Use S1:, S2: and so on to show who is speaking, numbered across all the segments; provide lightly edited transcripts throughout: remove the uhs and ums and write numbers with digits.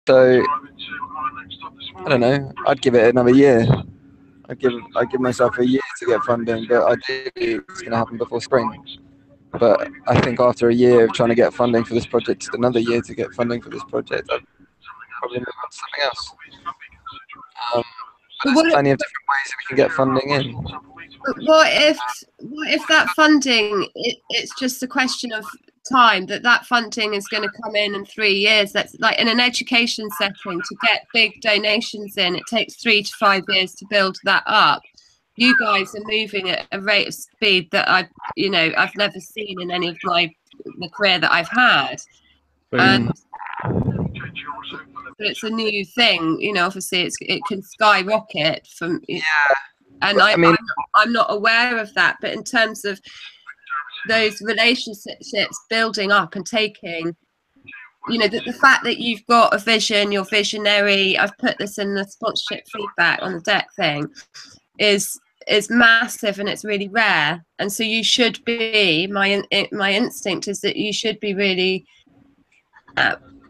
S1: So I don't know. I'd give it another year. I'd give myself a year to get funding, but ideally it's going to happen before spring. But I think after a year of trying to get funding for this project, another year to get funding for this project, I'd probably move on to something else. But there's plenty of different ways that we can get funding in.
S2: But what if that funding, it's just a question of time, that funding is going to come in 3 years? That's like in an education setting, to get big donations in, it takes 3 to 5 years to build that up. You guys are moving at a rate of speed that I've never seen in any of the career that I've had. And it's a new thing, obviously it can skyrocket from, and I'm not aware of that, but in terms of those relationships building up and taking, the fact that you've got a vision, you're visionary, I've put this in the sponsorship feedback on the deck thing, is massive, and it's really rare. And so you should be, my instinct is that you should be really,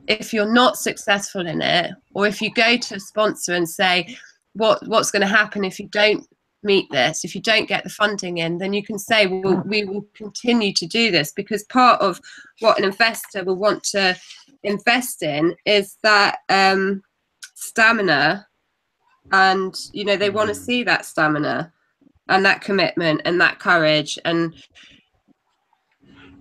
S2: if you're not successful in it, or if you go to a sponsor and say, what's going to happen if you don't meet this, if you don't get the funding in, then you can say, well, we will continue to do this, because part of what an investor will want to invest in is that stamina, and they want to see that stamina and that commitment and that courage. And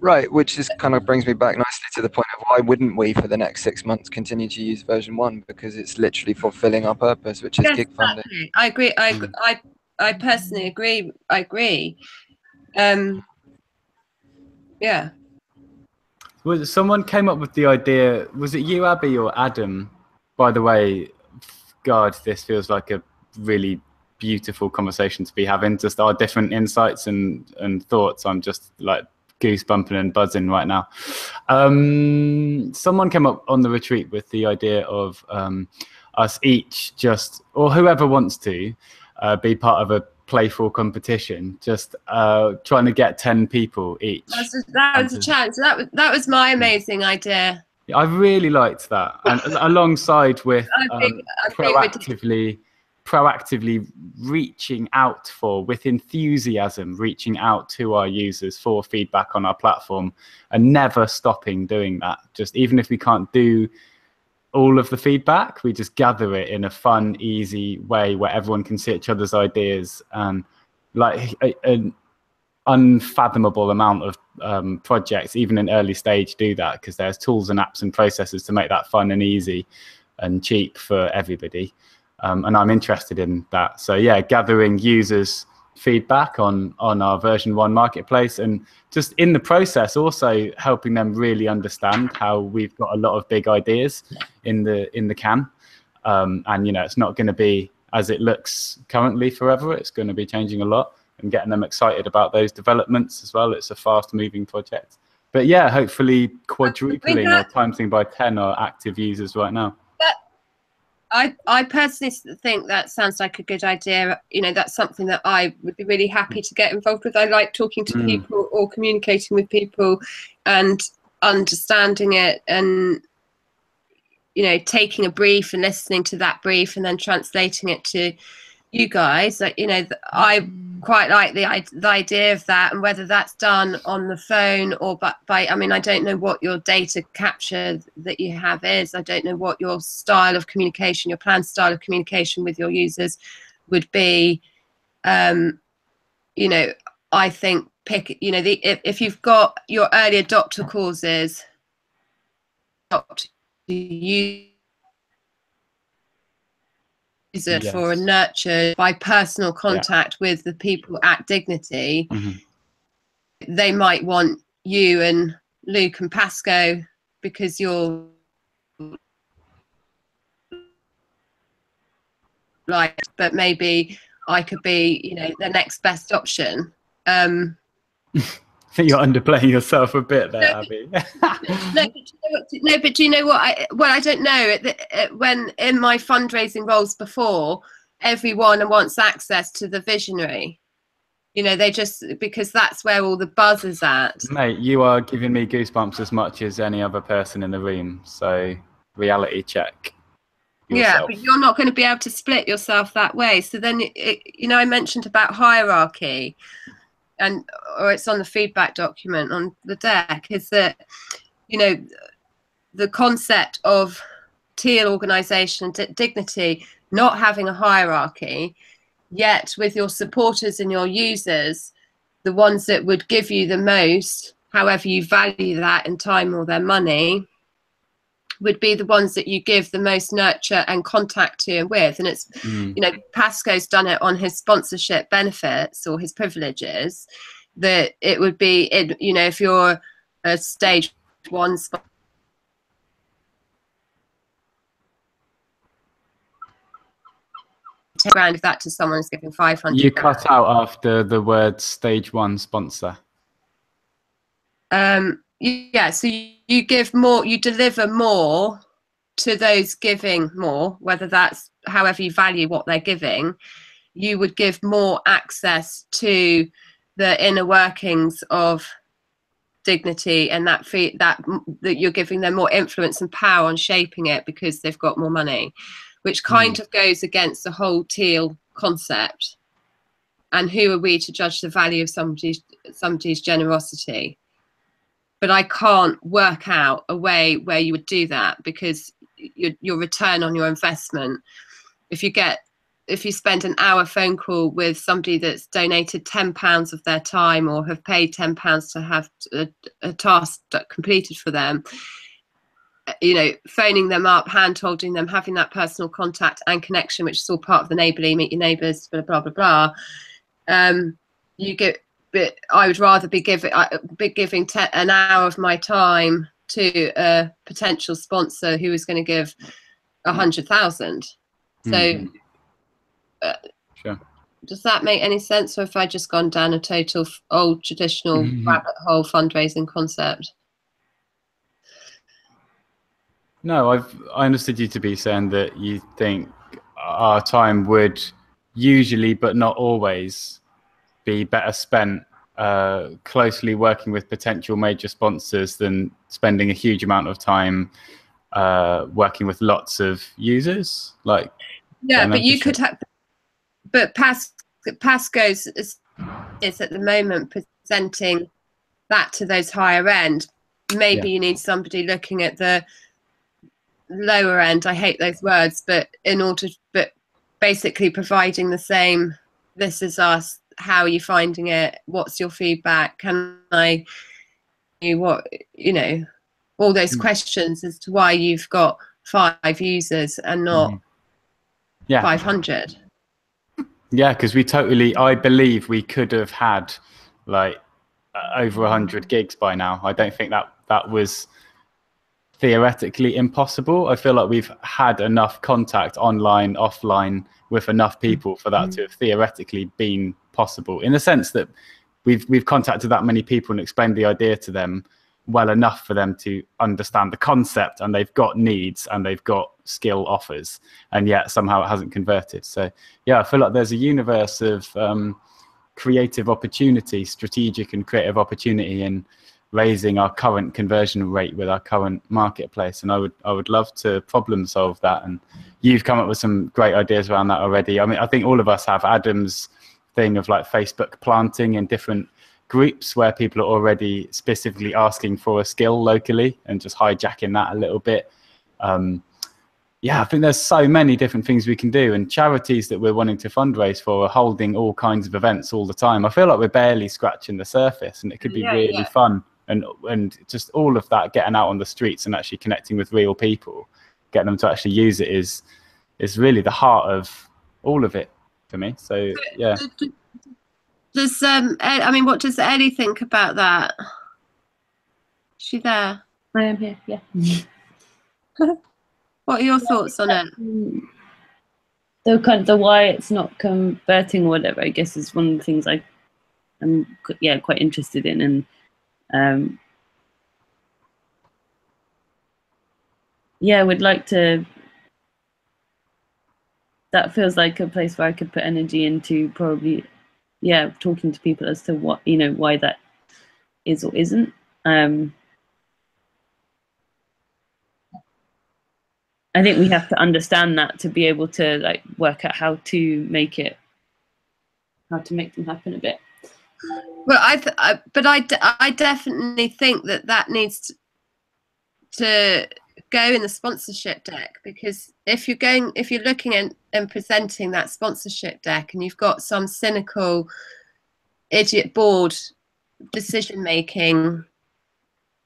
S1: right, which is kind of brings me back nicely to the point of why wouldn't we for the next 6 months continue to use version 1, because it's literally fulfilling our purpose, which is gig funding.
S2: Exactly. I agree. I personally agree. I agree. Yeah.
S3: Well, someone came up with the idea. Was it you, Abby, or Adam? By the way, God, this feels like a really beautiful conversation to be having. Just our different insights and thoughts. I'm just like goosebumping and buzzing right now. Someone came up on the retreat with the idea of us each or whoever wants to be part of a playful competition, just trying to get 10 people each.
S2: That was a challenge. That was my amazing idea.
S3: I really liked that, and alongside with proactively reaching out with enthusiasm, reaching out to our users for feedback on our platform, and never stopping doing that. Just even if we can't do all of the feedback, we just gather it in a fun, easy way where everyone can see each other's ideas, and like an unfathomable amount of projects, even in early stage, do that, because there's tools and apps and processes to make that fun and easy and cheap for everybody. And I'm interested in that. So yeah, gathering users' feedback on our version 1 marketplace, and just in the process also helping them really understand how we've got a lot of big ideas in the can. And it's not going to be as it looks currently forever. It's going to be changing a lot, and getting them excited about those developments as well. It's a fast moving project. But yeah, hopefully quadrupling or timesing by 10 our active users right now.
S2: I personally think that sounds like a good idea. That's something that I would be really happy to get involved with. I like talking to people or communicating with people and understanding it, and taking a brief and listening to that brief and then translating it to you guys. I quite like the idea of that, and whether that's done on the phone or by I don't know what your data capture that you have is. I don't know what your style of communication, your planned style of communication with your users would be. I think if you've got your early adopter causes, for a nurture by personal contact with the people at Dignity, they might want you and Luke and Pasco because you're but maybe I could be the next best option. I
S3: think you're underplaying yourself a bit there, Abby.
S2: But do you know what? I don't know. When in my fundraising roles before, everyone wants access to the visionary. They just, because that's where all the buzz is at.
S3: Mate, you are giving me goosebumps as much as any other person in the room. So reality check. yourself.
S2: Yeah, but you're not going to be able to split yourself that way. So then, you know, I mentioned about hierarchy, or it's on the feedback document on the deck, is that, you know, the concept of teal organisation and dignity not having a hierarchy, yet with your supporters and your users, the ones that would give you the most, however you value that in time or their money, would be the ones that you give the most nurture and contact to and with. And it's, you know, Pasco's done it on his sponsorship benefits or his privileges, that it would be, you know, if you're a stage 1 £10,000, if that to someone is giving 500.
S3: You cut out after the word stage 1 sponsor.
S2: Yeah, so you give more, you deliver more to those giving more, whether that's however you value what they're giving. You would give more access to the inner workings of dignity, and that you're giving them more influence and power on shaping it because they've got more money, which kind of goes against the whole teal concept. And who are we to judge the value of somebody's generosity? But I can't work out a way where you would do that, because your return on your investment, if you spend an hour phone call with somebody that's donated £10 of their time or have paid £10 to have a task completed for them, you know, phoning them up, hand holding them, having that personal contact and connection, which is all part of the neighbourly, meet your neighbours, blah, blah, blah, blah. You get, but I would rather be giving an hour of my time to a potential sponsor who is going to give 100,000. So
S3: sure.
S2: Does that make any sense, or have I just gone down a total old traditional rabbit hole fundraising concept?
S3: No, I understood you to be saying that you think our time would usually, but not always, be better spent closely working with potential major sponsors than spending a huge amount of time working with lots of users. Like,
S2: yeah, but you could have, but Pasco's is at the moment presenting that to those higher end. Maybe you need somebody looking at the lower end. I hate those words, but but basically providing the same. This is us. How are you finding it? What's your feedback? Can I do what, you know, all those questions as to why you've got 5 users and not 500.
S3: Yeah, because I believe we could have had like over 100 gigs by now. I don't think that was theoretically impossible. I feel like we've had enough contact online, offline with enough people for that to have theoretically been possible, in the sense that we've contacted that many people and explained the idea to them well enough for them to understand the concept, and they've got needs and they've got skill offers, and yet somehow it hasn't converted. So yeah, I feel like there's a universe of creative opportunity, strategic and creative opportunity in raising our current conversion rate with our current marketplace, and I would love to problem solve that. And you've come up with some great ideas around that already. I mean, I think all of us have Adam's thing of like Facebook planting in different groups where people are already specifically asking for a skill locally and just hijacking that a little bit. Yeah, I think there's so many different things we can do, and charities that we're wanting to fundraise for are holding all kinds of events all the time. I feel like we're barely scratching the surface, and it could be really fun. And just all of that, getting out on the streets and actually connecting with real people, getting them to actually use it is really the heart of all of it for me. So yeah.
S2: Does I mean, what does Ellie think about that? Is she there?
S4: I am here. Yeah.
S2: What are your thoughts on it?
S4: The why it's not converting or whatever, I guess, is one of the things I'm quite interested in, and would like to. That feels like a place where I could put energy into, probably, talking to people as to what, you know, why that is or isn't. I think we have to understand that to be able to like work out how to make them happen a bit.
S2: Well, I definitely think that needs to go in the sponsorship deck, because if you're looking at and presenting that sponsorship deck and you've got some cynical idiot board decision making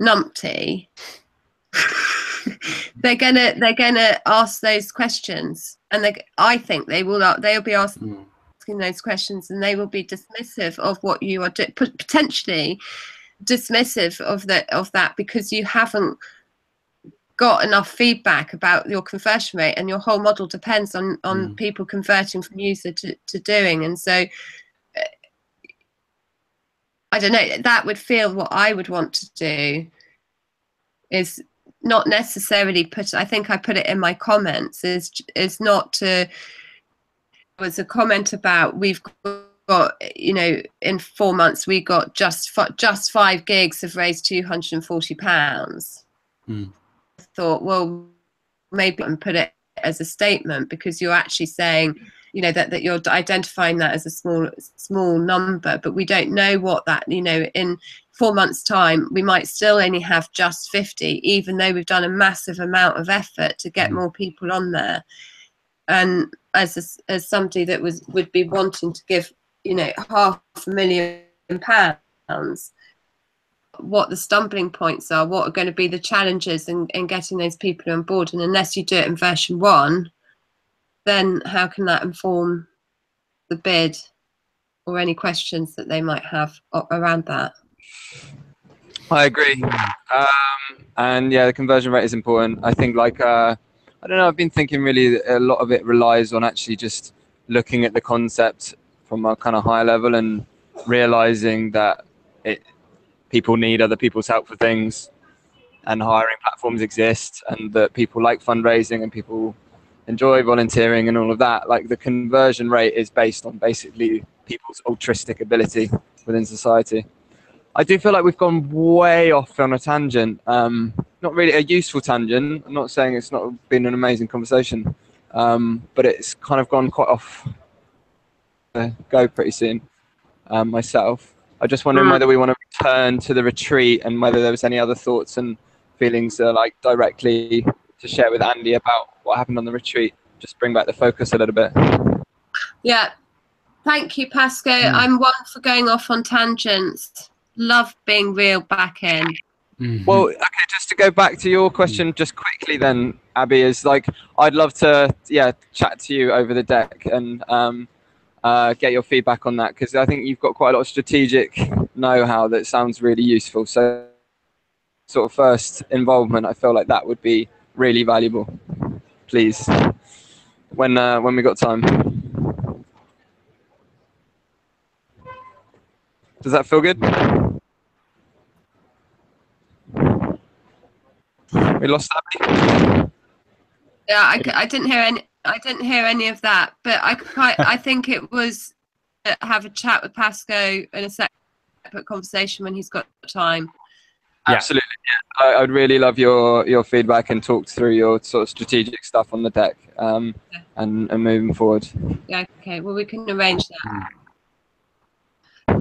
S2: numpty, they're gonna ask those questions, and I think they'll be asking those questions, and they will be dismissive of what you are doing, potentially dismissive of that, because you haven't got enough feedback about your conversion rate, and your whole model depends on people converting from user to doing. And so I don't know, that would feel what I would want to do is not necessarily I think I put it in my comments, is not to, was a comment about we've got, you know, in 4 months we got just 5 gigs have raised £240. Thought, well, maybe and put it as a statement, because you're actually saying, you know, that you're identifying that as a small number, but we don't know what that, you know, in 4 months time we might still only have just 50, even though we've done a massive amount of effort to get more people on there. And as somebody that would be wanting to give, you know, £500,000, what the stumbling points are, what are going to be the challenges in getting those people on board. And unless you do it in version 1, then how can that inform the bid or any questions that they might have around that?
S1: I agree. And yeah, the conversion rate is important. I think, like, I don't know, I've been thinking really a lot of it relies on actually just looking at the concept from a kind of high level and realizing that people need other people's help for things, and hiring platforms exist, and that people like fundraising and people enjoy volunteering and all of that. Like, the conversion rate is based on basically people's altruistic ability within society. I do feel like we've gone way off on a tangent. Not really a useful tangent. I'm not saying it's not been an amazing conversation, but it's kind of gone quite off go pretty soon myself. I just wondering whether we want to return to the retreat, and whether there was any other thoughts and feelings like directly to share with Andy about what happened on the retreat. Just bring back the focus a little bit.
S2: Yeah, thank you, Pasco. I'm one for going off on tangents. Love being reeled back in.
S1: Well, okay, just to go back to your question just quickly then, Abby, is like, I'd love to chat to you over the deck and get your feedback on that, because I think you've got quite a lot of strategic know-how that sounds really useful. So sort of first involvement, I feel like that would be really valuable. Please, when we got time. Does that feel good? We lost Abby.
S2: Yeah, I didn't hear any. I didn't hear any of that, but I think it was have a chat with Pasco in a separate conversation when he's got time.
S1: Yeah. Absolutely. Yeah. I'd really love your feedback and talk through your sort of strategic stuff on the deck and moving forward.
S2: Yeah. Okay. Well, we can arrange that.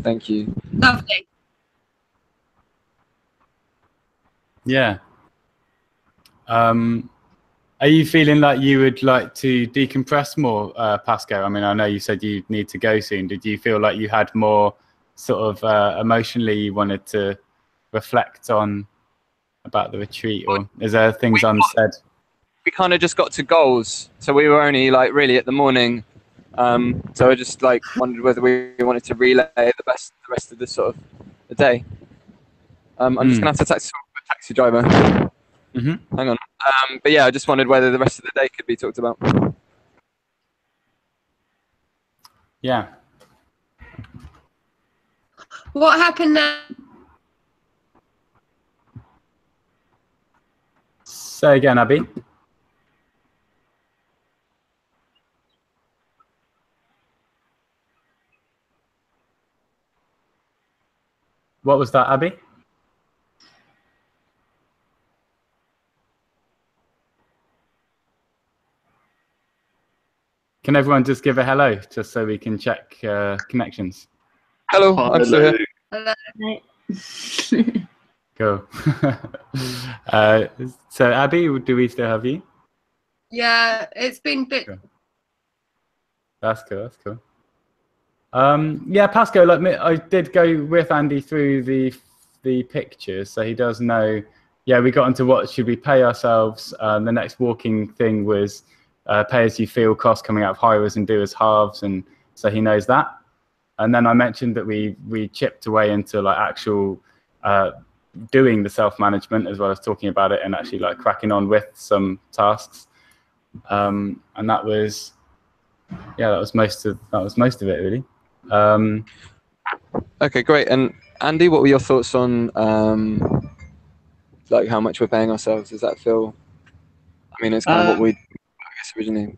S1: Thank you.
S2: Lovely.
S3: Yeah. Are you feeling like you would like to decompress more, Pasco? I mean, I know you said you need to go soon. Did you feel like you had more sort of emotionally you wanted to reflect on about the retreat, or is there things unsaid?
S1: We kind of just got to goals, so we were only like really at the morning. So I just like wondered whether we wanted to relay the rest of the sort of the day. I'm just gonna have to talk to the taxi driver. Hang on. But yeah, I just wondered whether the rest of the day could be talked about.
S3: Yeah.
S2: What happened now?
S3: Say again, Abby. What was that, Abby? Can everyone just give a hello, just so we can check connections?
S1: Hello, I'm still here.
S2: Hello.
S3: Cool. So Abby, do we still have you?
S2: Yeah, it's been bit.
S3: Cool. That's cool. That's cool. Yeah, Pasco, like me, I did go with Andy through the pictures, so he does know. Yeah, we got into what should we pay ourselves. The next walking thing was pay as you feel cost coming out of hires and do as halves, and so he knows that. And then I mentioned that we chipped away into like actual doing the self-management as well as talking about it and actually like cracking on with some tasks. And that was most of it really.
S1: Okay, great. And Andy, what were your thoughts on like how much we're paying ourselves? Does that feel? I mean, it's kind of what we, I guess, originally.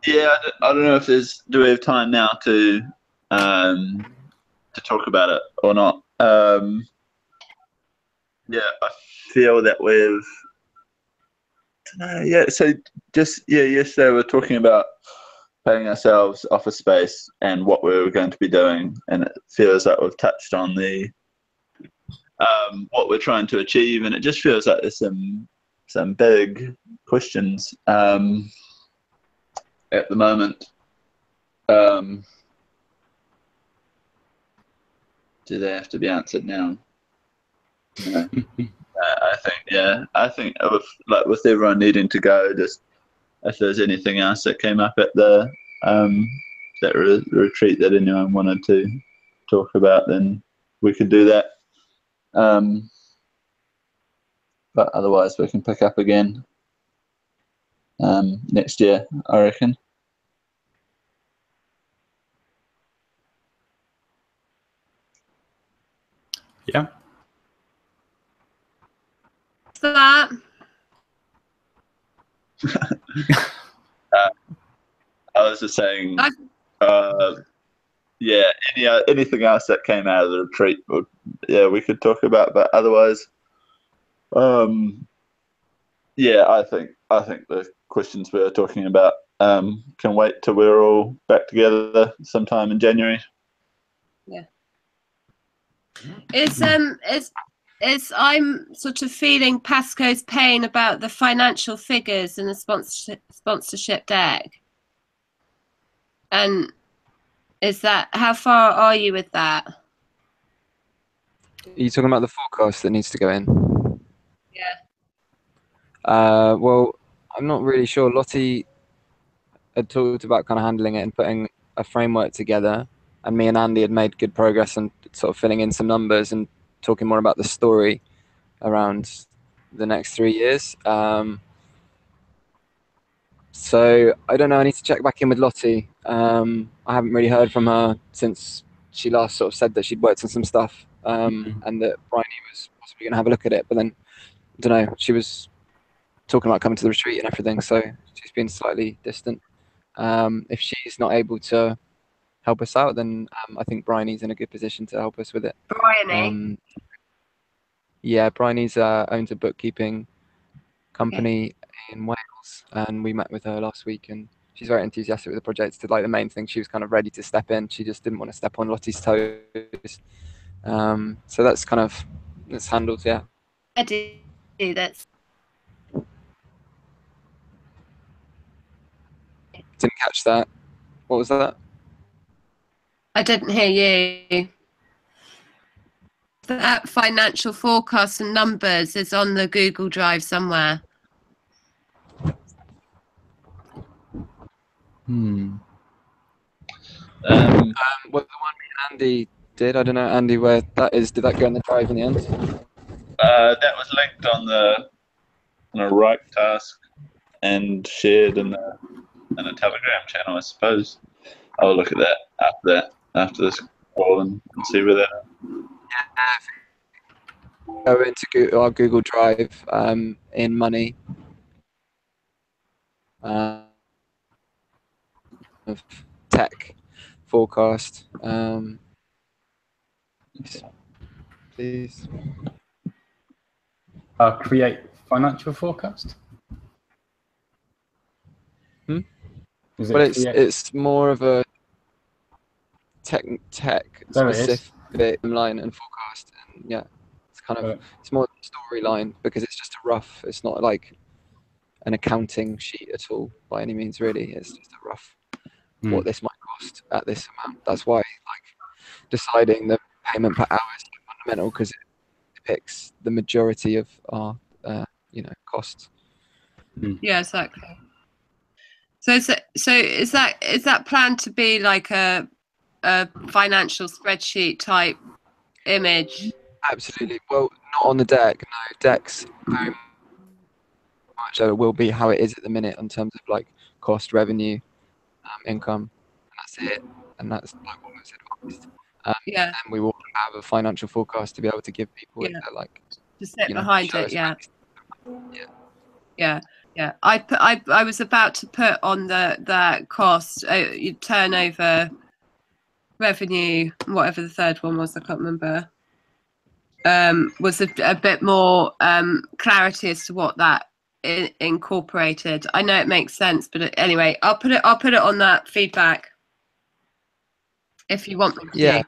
S5: Yeah, I don't know if do we have time now to talk about it or not. Yeah, I feel that so yesterday we were talking about paying ourselves office space and what we were going to be doing, and it feels like we've touched on the what we're trying to achieve, and it just feels like there's some big questions at the moment. Do they have to be answered now? No. I think with everyone needing to go, just if there's anything else that came up at the retreat that anyone wanted to talk about, then we could do that. But otherwise, we can pick up again next year, I reckon.
S3: Yeah.
S2: That.
S5: I was just saying, anything else that came out of the retreat, we could talk about. But otherwise, I think the questions we were talking about can wait till we're all back together sometime in January.
S2: Yeah. I'm sort of feeling Pasco's pain about the financial figures in the sponsorship deck. And how far are you with that?
S1: Are you talking about the forecast that needs to go in?
S2: Yeah.
S1: Well, I'm not really sure. Lottie had talked about kind of handling it and putting a framework together, and me and Andy had made good progress and sort of filling in some numbers and talking more about the story around the next 3 years. So I don't know. I need to check back in with Lottie. I haven't really heard from her since she last sort of said that she'd worked on some stuff and that Bryony was possibly going to have a look at it. But then, I don't know, she was talking about coming to the retreat and everything, so she's been slightly distant. If she's not able to help us out, then I think Bryony's in a good position to help us with it.
S2: Bryony?
S1: Yeah, Bryony's owns a bookkeeping company in Wales, and we met with her last week, and she's very enthusiastic with the project. Like the main thing, she was kind of ready to step in. She just didn't want to step on Lottie's toes. So that's kind of handled. Yeah.
S2: That's.
S1: Didn't catch that. What was that?
S2: I didn't hear you. That financial forecast and numbers is on the Google Drive somewhere.
S1: Well, the one Andy did, I don't know, Andy, where that is. Did that go in the drive in the end?
S5: That was linked on the right task and shared in a Telegram channel, I suppose. I'll look at that after this call and see where that is.
S1: Go into our Google Drive in money. Of tech forecast. Please.
S3: Create financial forecast. Is
S1: But
S3: it
S1: it's more of a tech
S3: There it is.
S1: specific line and forecast, and yeah, it's kind of it's more storyline because it's just a rough. It's not like an accounting sheet at all by any means. Really, it's just a rough what this might cost at this amount. That's why like deciding the payment per hour is fundamental, because it depicts the majority of our costs.
S2: Yeah, exactly. So is that planned to be like a financial spreadsheet type image?
S1: Absolutely. Well, not on the deck. No, decks very much will be how it is at the minute in terms of like cost, revenue, income, and that's it. And that's like what was advised.
S2: Yeah.
S1: And we will have a financial forecast to be able to give people like
S2: to sit behind it. Yeah. I was about to put on the cost, turnover, revenue, whatever the third one was, I can't remember. Was a bit more clarity as to what that incorporated. I know it makes sense, but anyway, I'll put it on that feedback if you want me to.
S1: Yeah.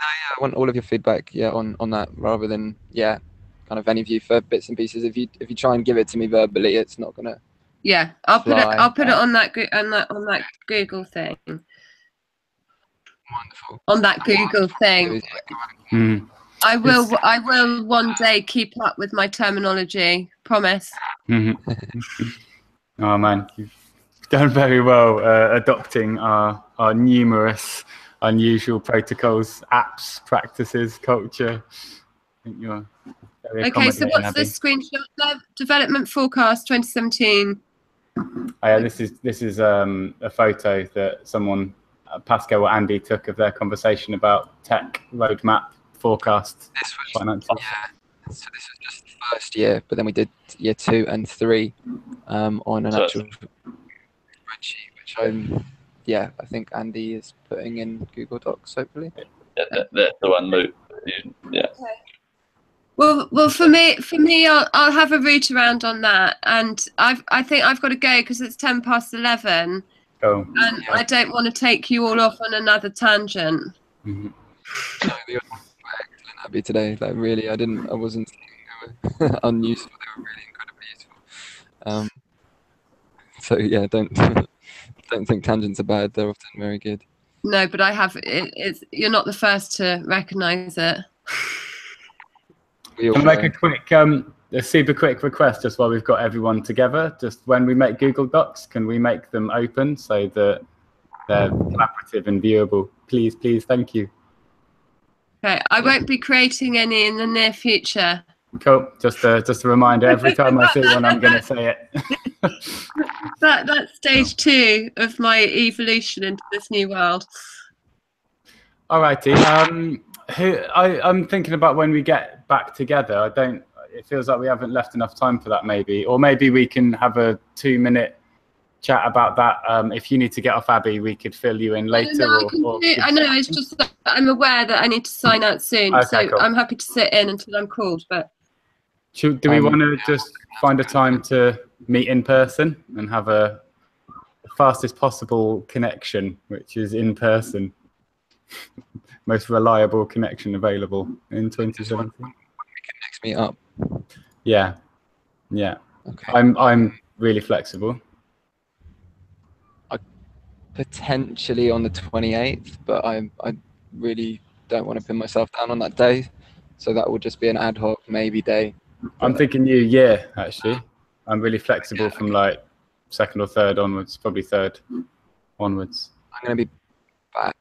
S1: I want all of your feedback, on that, rather than kind of any of you for bits and pieces. If you try and give it to me verbally, it's not gonna.
S2: Yeah, I'll put it on that Google thing.
S1: Wonderful.
S2: On that Google thing. I will one day keep up with my terminology. Promise.
S3: Oh man, you've done very well adopting our numerous unusual protocols, apps, practices, culture. I think you're very
S2: okay. So what's
S3: Abby.
S2: this screenshot? Development forecast 2017.
S3: Oh, yeah, this is a photo that someone, Pascal or Andy, took of their conversation about tech roadmap forecast. Finances.
S1: Yeah. So this was just the first year, but then we did year 2 and 3 on an actual spreadsheet, which I think Andy is putting in Google Docs, hopefully.
S5: Yeah, that's the one, Luke. Yeah.
S2: Okay. Well, for me, I'll have a route around on that, and I think I've got to go because it's 11:10, and I don't want to take you all off on another tangent.
S1: No, they were excellent, Abby, today. Like really, I wasn't thinking they were unuseful. They were really incredibly useful. So yeah, don't think tangents are bad. They're often very good.
S2: No, but I have. You're not the first to recognise it.
S3: Can I make a super quick request just while we've got everyone together? Just when we make Google Docs, can we make them open so that they're collaborative and viewable? Please, thank you.
S2: Okay, I won't be creating any in the near future.
S3: Cool. Just a reminder. Every time I see one, I'm going to say it.
S2: That's stage 2 of my evolution into this new world.
S3: All righty. I'm thinking about when we get back together. It feels like we haven't left enough time for that, maybe. Or maybe we can have a 2-minute chat about that. If you need to get off, Abby, we could fill you in later.
S2: I know, it's just that I'm aware that I need to sign out soon.
S3: Okay,
S2: so
S3: cool.
S2: I'm happy to sit in until I'm called. But
S3: do we want to just find a time to meet in person and have the fastest possible connection, which is in person? Most reliable connection available in 2017.
S1: We can next meet up.
S3: Yeah. Okay. I'm really flexible.
S1: Potentially on the 28th, but I really don't want to pin myself down on that day, so that will just be an ad hoc maybe day.
S3: I'm thinking New Year actually. I'm really flexible from like 2nd or 3rd onwards, probably 3rd onwards.
S1: I'm going to be back.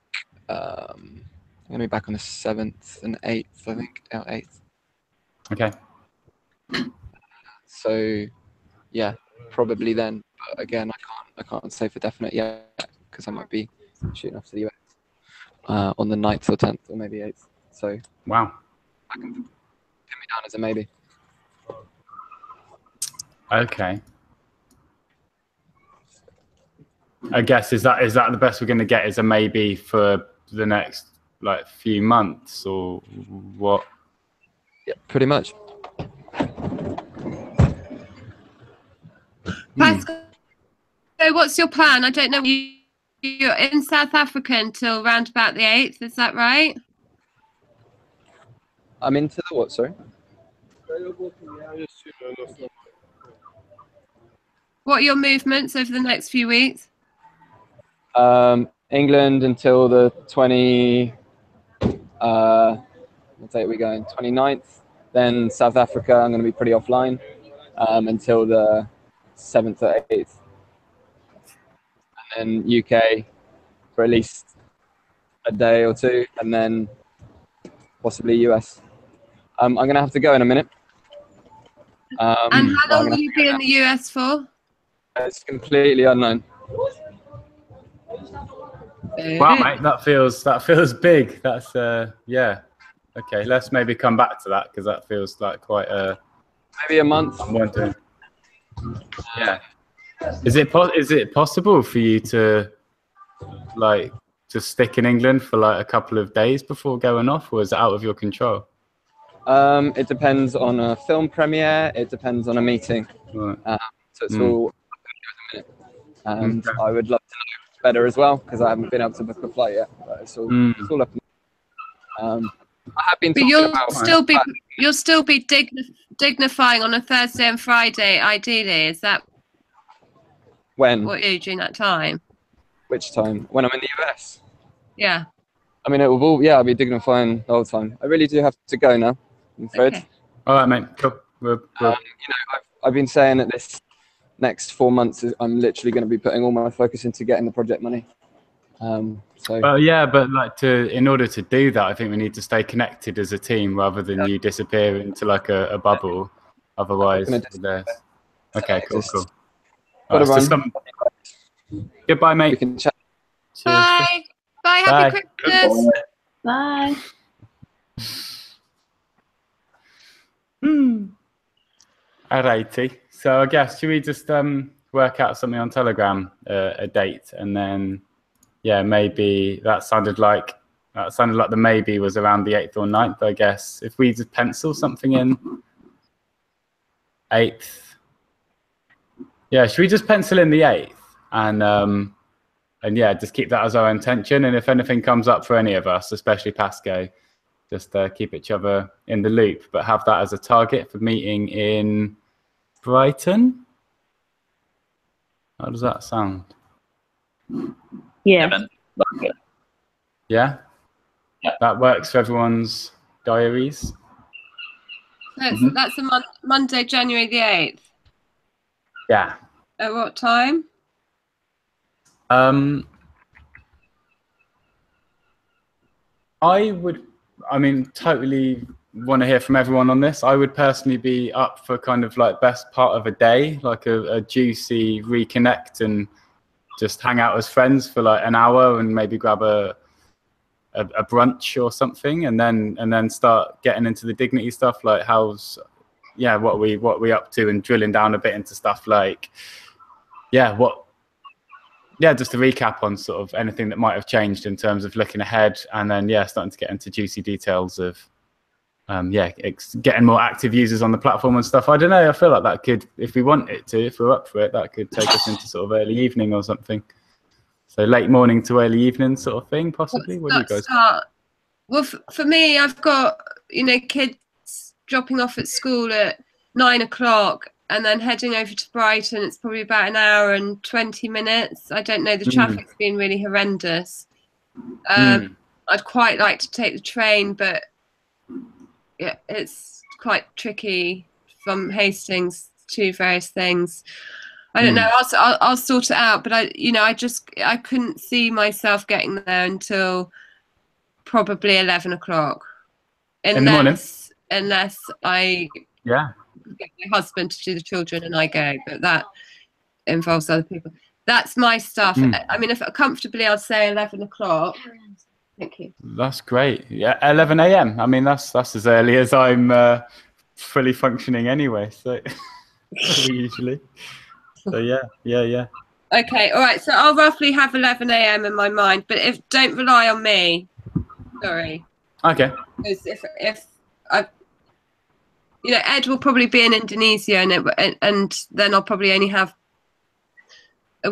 S1: I'm going to be back on the 7th and 8th, I think. 8th.
S3: Okay.
S1: So, yeah, probably then. But again, I can't say for definite yet because I might be shooting off to the US on the 9th or 10th or maybe 8th. So,
S3: wow.
S1: I can pin me down as a maybe.
S3: Okay. I guess is that the best we're going to get is a maybe for the next like few months or what?
S1: Yeah, pretty much.
S2: Pascal, So what's your plan? I don't know. You're in South Africa until round about the 8th. Is that right?
S1: I'm into the what? Sorry.
S2: What are your movements over the next few weeks?
S1: England until the 20. What date are we going? 29th. Then South Africa. I'm going to be pretty offline until the 7th or 8th. And then UK for at least a day or two, and then possibly US. I'm going to have to go in a minute.
S2: And how long will you be in the US for?
S1: It's completely unknown.
S3: Wow, mate, that feels big. That's yeah. Okay, let's maybe come back to that because that feels like quite a
S1: maybe a month.
S3: I'm wondering. Yeah, is it possible for you to like to stick in England for like a couple of days before going off, or is it out of your control?
S1: It depends on a film premiere. It depends on a meeting.
S3: Right.
S1: So it's all and I would love to know better as well because I haven't been able to book a flight yet. But it's all up. I have been. But
S2: you'll still be dignifying on a Thursday and Friday, ideally. Is that
S1: when?
S2: What you do during that time?
S1: Which time? When I'm in the US?
S2: Yeah.
S1: I mean, it will all. Yeah, I'll be dignifying the whole time. I really do have to go now. I'm afraid.
S2: Okay.
S3: All right, mate. Cool.
S1: I've been saying that this next 4 months, I'm literally going to be putting all my focus into getting the project money.
S3: Well, yeah, but like in order to do that, I think we need to stay connected as a team rather than you disappear into like a bubble. Otherwise, okay, cool. Goodbye, mate.
S1: We can chat.
S2: Bye. Bye. Happy Christmas.
S4: Bye.
S3: Alrighty. So I guess should we just work out something on Telegram, a date, and then maybe that sounded like the maybe was around the 8th or 9th. I guess if we just pencil something in 8th. Yeah, should we just pencil in the 8th and just keep that as our intention, and if anything comes up for any of us, especially Pasco, just keep each other in the loop, but have that as a target for meeting in Brighton. How does that sound?
S4: Yeah.
S3: Yeah? That works for everyone's diaries?
S2: That's a Monday, January the 8th?
S3: Yeah.
S2: At what time?
S3: Totally want to hear from everyone on this. I would personally be up for kind of like best part of a day, like a juicy reconnect and just hang out as friends for like an hour and maybe grab a brunch or something, and then start getting into the dignity stuff, like what are we up to, and drilling down a bit into stuff like just a recap on sort of anything that might have changed in terms of looking ahead, and then starting to get into juicy details of getting more active users on the platform and stuff. I don't know, I feel like that could, if we want it to, if we're up for it, that could take us into sort of early evening or something. So late morning to early evening sort of thing, possibly. What do you guys
S2: start? Well, for me, I've got kids dropping off at school at 9 o'clock and then heading over to Brighton. It's probably about an hour and 20 minutes. I don't know, the traffic's been really horrendous. I'd quite like to take the train, but it's quite tricky from Hastings to various things. I don't know. I'll sort it out, but I couldn't see myself getting there until probably 11 o'clock.
S3: In the morning?
S2: Unless I get my husband to do the children and I go, but that involves other people. That's my stuff. I mean, if comfortably, I'd say 11 o'clock. Thank you.
S3: That's great. Yeah, 11 a.m. I mean, that's as early as I'm fully functioning anyway. So usually. So yeah.
S2: Okay, all right. So I'll roughly have 11 a.m. in my mind, but don't rely on me. Sorry.
S3: Okay.
S2: Because if I, Ed will probably be in Indonesia, and then I'll probably only have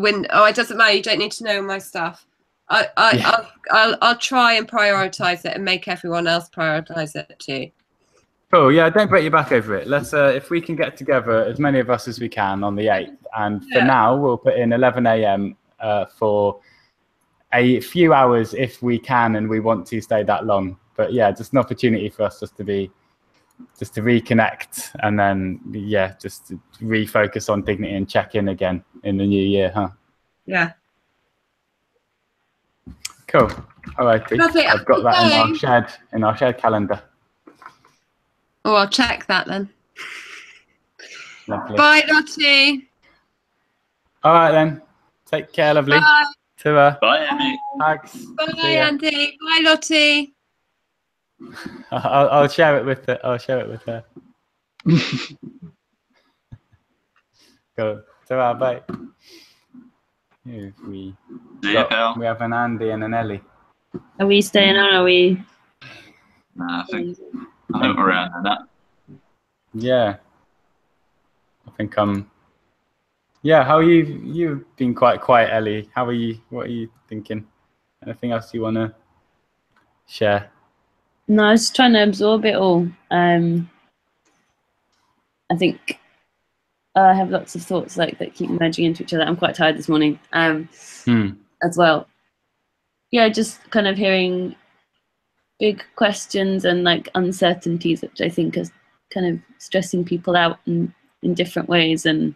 S2: it doesn't matter. You don't need to know my stuff. I'll try and prioritize it and make everyone else prioritize it too.
S3: Cool. Yeah, don't break your back over it. Let's if we can get together, as many of us as we can, on the 8th. And for now, we'll put in 11 a.m. For a few hours if we can and we want to stay that long. But yeah, just an opportunity for us just to reconnect, and then just to refocus on dignity and check in again in the new year, huh?
S2: Yeah.
S3: Cool. All right. I've got that in our shared calendar.
S2: Oh, I'll check that then.
S3: Lovely.
S2: Bye, Lottie.
S3: All right then. Take care, lovely.
S2: Bye.
S5: Bye, Andy.
S3: Thanks.
S2: Bye, Andy. Bye, Lottie.
S3: I'll share it with her. Cool. Bye. We have an Andy and an Ellie.
S4: Are we staying on? Are we?
S5: Nah, I think we're around in that.
S3: Yeah. I think yeah, how are you? You've been quite quiet, Ellie. How are you? What are you thinking? Anything else you want to share?
S4: No, I was just trying to absorb it all. I think I have lots of thoughts that keep merging into each other. I'm quite tired this morning as well. Yeah, just kind of hearing big questions and uncertainties, which I think is kind of stressing people out in different ways, and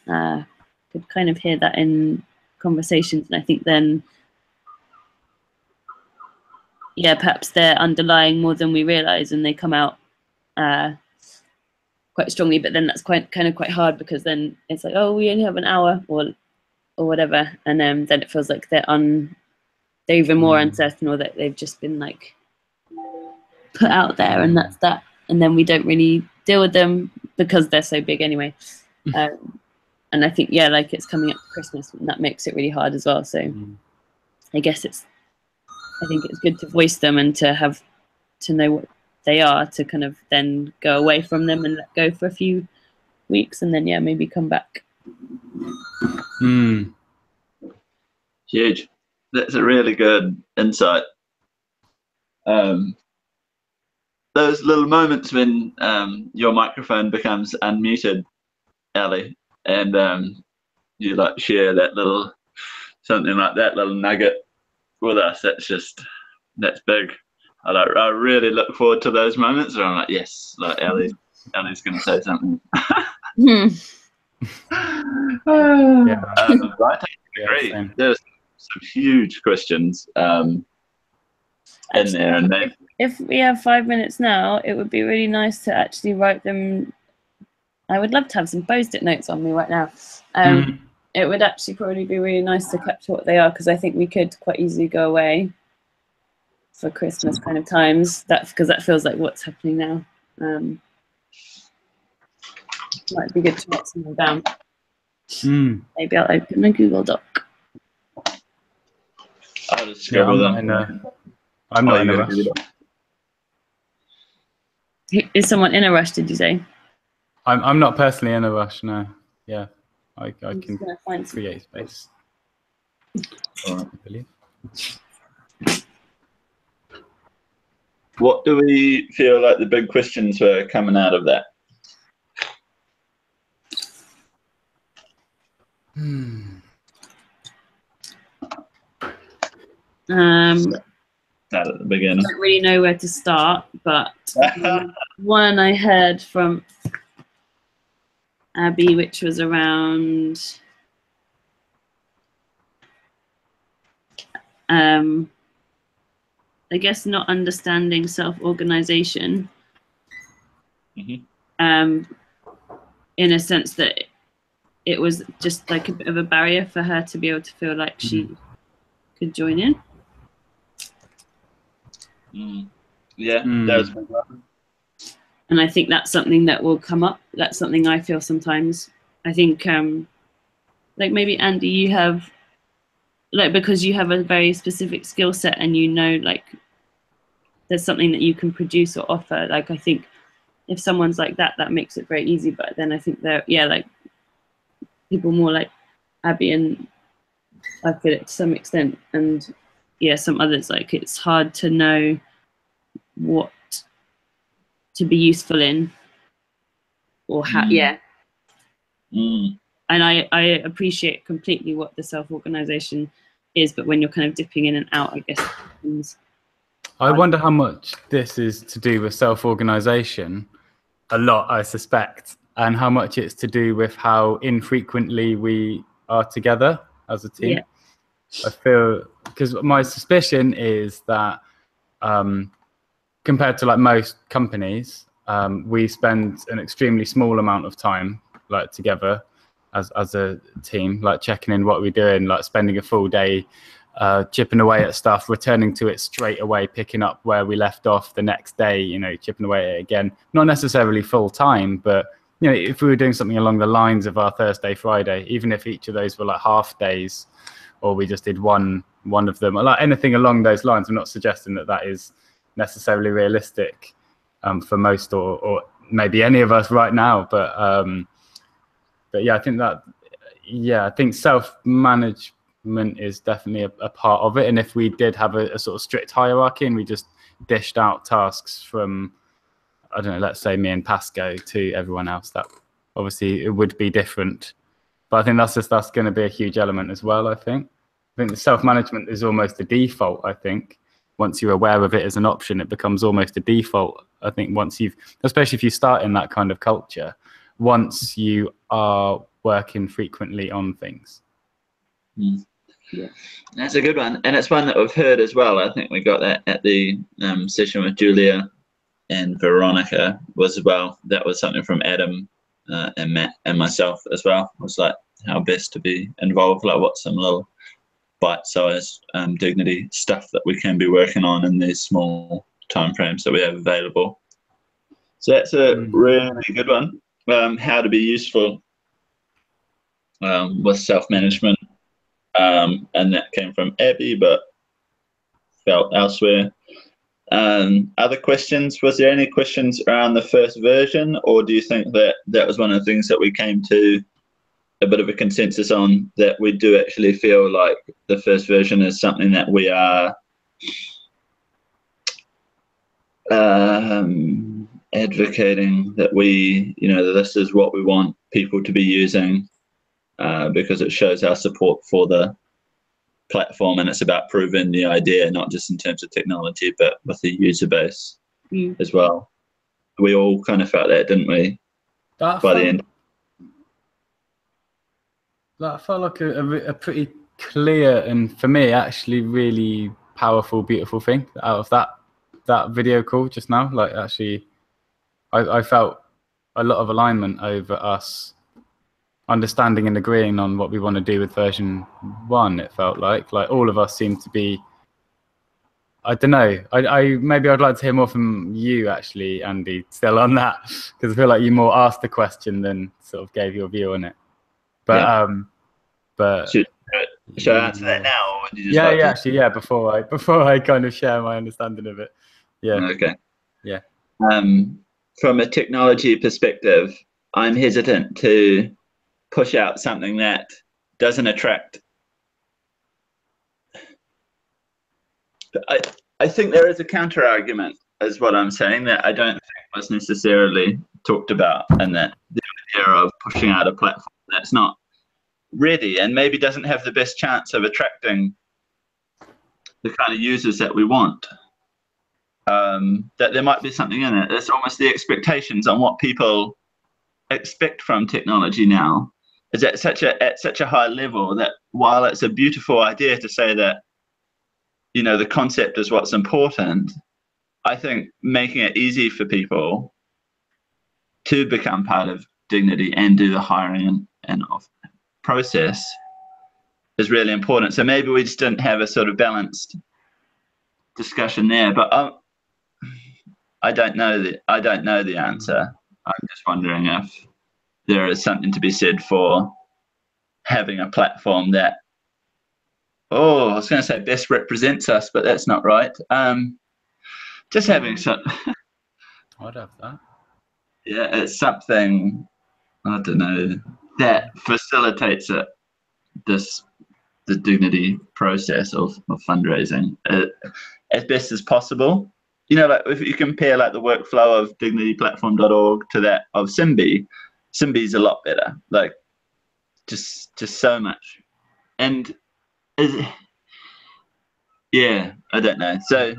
S4: could kind of hear that in conversations. And I think then, perhaps they're underlying more than we realize, and they come out quite strongly. But then that's quite hard, because then it's like, oh, we only have an hour or whatever, and then it feels like they're even more uncertain, or that they've just been put out there, and that's that. And then we don't really deal with them because they're so big anyway. And I think it's coming up to Christmas, and that makes it really hard as well. So I guess I think it's good to voice them and to know what they are, to kind of then go away from them and let go for a few weeks, and then maybe come back.
S5: Huge. That's a really good insight. Those little moments when your microphone becomes unmuted, Ellie, and you share that something like that little nugget with us. That's big. I really look forward to those moments where I'm like, yes, Ellie's going to say something. I agree. There's some huge questions in there, and
S4: if we have 5 minutes now, it would be really nice to actually write them. I would love to have some post-it notes on me right now. It would actually probably be really nice to capture what they are, because I think we could quite easily go away for Christmas kind of times. Because that feels like what's happening now. Might be good to write some down. Maybe I'll open a Google Doc.
S5: I'll just scribble them.
S3: I'm not in a rush.
S4: Is someone in a rush, did you say?
S3: I'm not personally in a rush, no. Yeah, I can create space.
S5: All right. What do we feel like the big questions were coming out of that? Not at the beginning.
S4: I don't really know where to start, but one I heard from Abby, which was around I guess not understanding self-organization, in a sense that it was just a bit of a barrier for her to be able to feel like she could join in.
S5: Yeah, that's.
S4: And I think that's something that will come up. That's something I feel sometimes. I think, maybe Andy, you have, because you have a very specific skill set, and there's something that you can produce or offer. I think if someone's like that, that makes it very easy. But then I think that, people more Abby and I feel it to some extent, and yeah, some others, like it's hard to know what to be useful in or how. Yeah. And I appreciate completely what the self-organization is, but when you're kind of dipping in and out, I guess.
S3: I wonder how much this is to do with self-organization. A lot, I suspect, and how much it's to do with how infrequently we are together as a team.
S4: Yeah.
S3: I feel, because my suspicion is that compared to like most companies, we spend an extremely small amount of time like together as a team, like checking in what we're doing, like spending a full day chipping away at stuff, returning to it straight away, picking up where we left off the next day, you know, chipping away at it again. Not necessarily full time, but you know, if we were doing something along the lines of our Thursday, Friday, even if each of those were like half days, or we just did one of them, or like anything along those lines. I'm not suggesting that that is necessarily realistic for most or maybe any of us right now, but yeah, I think self-management is definitely a part of it. And if we did have a sort of strict hierarchy and we just dished out tasks from, I don't know, let's say me and Pasco to everyone else, that obviously it would be different. But I think that's going to be a huge element as well. I think the self-management is almost a default. I think once you're aware of it as an option, it becomes almost a default. I think especially if you start in that kind of culture, once you are working frequently on things.
S5: Yeah, that's a good one, and it's one that we've heard as well. I think we got that at the session with Julia and Veronica was well. That was something from Adam and Matt and myself as well. It was like how best to be involved, like what some little bite-sized dignity stuff that we can be working on in these small time frames that we have available. So that's a really good one. How to be useful with self-management. And that came from Abby, but felt elsewhere. Other questions? Was there any questions around the first version, or do you think that that was one of the things that we came to a bit of a consensus on, that we do actually feel like the first version is something that we are advocating, that we, you know, this is what we want people to be using because it shows our support for the platform, and it's about proving the idea, not just in terms of technology, but with the user base as well. We all kind of felt that, didn't we? By the end.
S3: That felt like a pretty clear and, for me, actually really powerful, beautiful thing out of that video call just now. Like, actually, I felt a lot of alignment over us understanding and agreeing on what we want to do with version 1. It felt like all of us seem to be, I don't know, maybe I'd like to hear more from you actually, Andy, still on that, because I feel like you more asked the question than sort of gave your view on it. But but
S5: should I answer that now, or would you just
S3: before I kind of share my understanding of it.
S5: Okay.
S3: Yeah.
S5: From a technology perspective, I'm hesitant to push out something that doesn't attract. I think there is a counter argument, is what I'm saying, that I don't think was necessarily talked about, and that the idea of pushing out a platform that's not ready and maybe doesn't have the best chance of attracting the kind of users that we want, that there might be something in it. It's almost the expectations on what people expect from technology now is at such a high level that while it's a beautiful idea to say that, you know, the concept is what's important, I think making it easy for people to become part of Dignity and do the hiring and process is really important. So maybe we just didn't have a sort of balanced discussion there, but I don't know the answer. I'm just wondering if there is something to be said for having a platform that, I was going to say best represents us, but that's not right. Just having some.
S3: I'd have that.
S5: Yeah, it's something, I don't know, that facilitates it. the Dignity process of fundraising as best as possible. You know, like if you compare like the workflow of dignityplatform.org to that of Simbi, Simbi's a lot better. Like just so much. And yeah, I don't know. So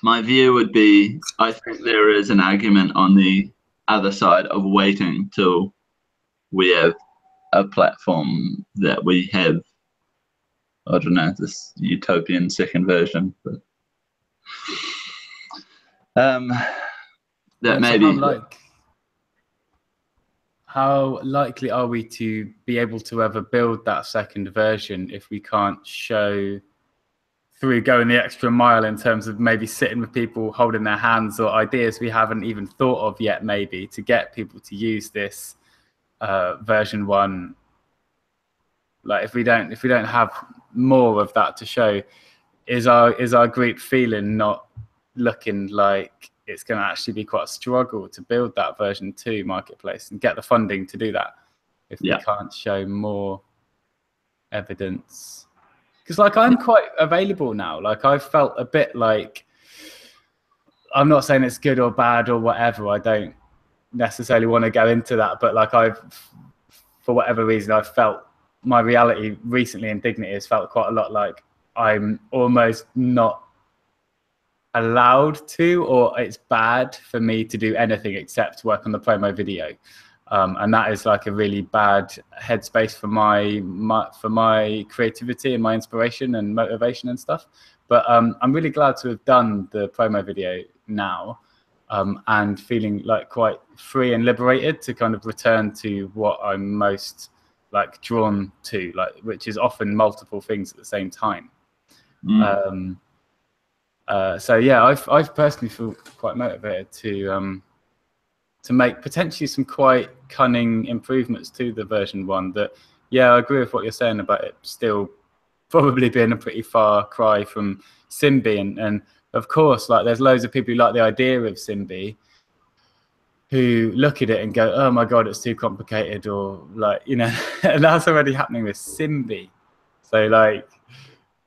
S5: my view would be, I think there is an argument on the other side of waiting till we have a platform that we have, I don't know, this utopian second version. But that maybe.
S3: How likely are we to be able to ever build that second version if we can't show through going the extra mile in terms of maybe sitting with people, holding their hands, or ideas we haven't even thought of yet, maybe to get people to use this version 1? Like if we don't have more of that to show, is our group feeling not looking like it's going to actually be quite a struggle to build that version 2 marketplace and get the funding to do that if we can't show more evidence? Because like I'm quite available now. Like I've felt a bit like, I'm not saying it's good or bad or whatever, I don't necessarily want to go into that, but like for whatever reason, I've felt my reality recently in Dignity has felt quite a lot like I'm almost not allowed to, or it's bad for me to do anything except work on the promo video, and that is like a really bad headspace for my creativity and my inspiration and motivation and stuff. But I'm really glad to have done the promo video now, and feeling like quite free and liberated to kind of return to what I'm most like drawn to, like, which is often multiple things at the same time. So yeah, I've personally feel quite motivated to make potentially some quite cunning improvements to the version 1. That, yeah, I agree with what you're saying about it still probably being a pretty far cry from Simbi, and of course, like there's loads of people who like the idea of Simbi who look at it and go, oh my god, it's too complicated, or like, you know, and that's already happening with Simbi. So like,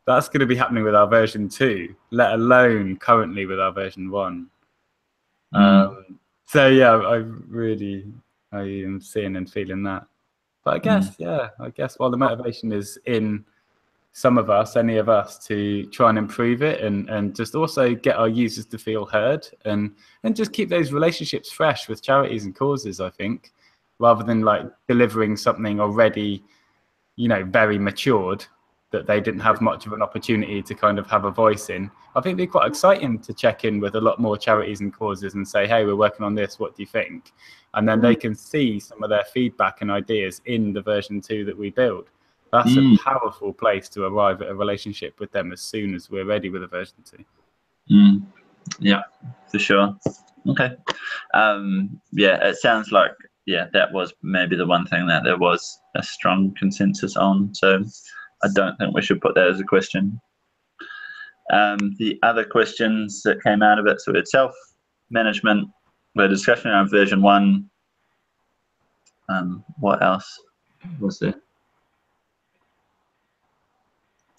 S3: that's going to be happening with our version 2, let alone currently with our version 1. So yeah, I am seeing and feeling that. But I guess while the motivation is in some of us, any of us, to try and improve it and just also get our users to feel heard and just keep those relationships fresh with charities and causes, I think, rather than like delivering something already, you know, very matured, that they didn't have much of an opportunity to kind of have a voice in. I think it'd be quite exciting to check in with a lot more charities and causes and say, hey, we're working on this, what do you think? And then they can see some of their feedback and ideas in the version 2 that we build. That's a powerful place to arrive at a relationship with them as soon as we're ready with a version 2.
S5: Yeah, for sure. Okay. Yeah, it sounds like, that was maybe the one thing that there was a strong consensus on. So I don't think we should put that as a question. The other questions that came out of it, so it's self-management, the discussion around version 1. What else was there?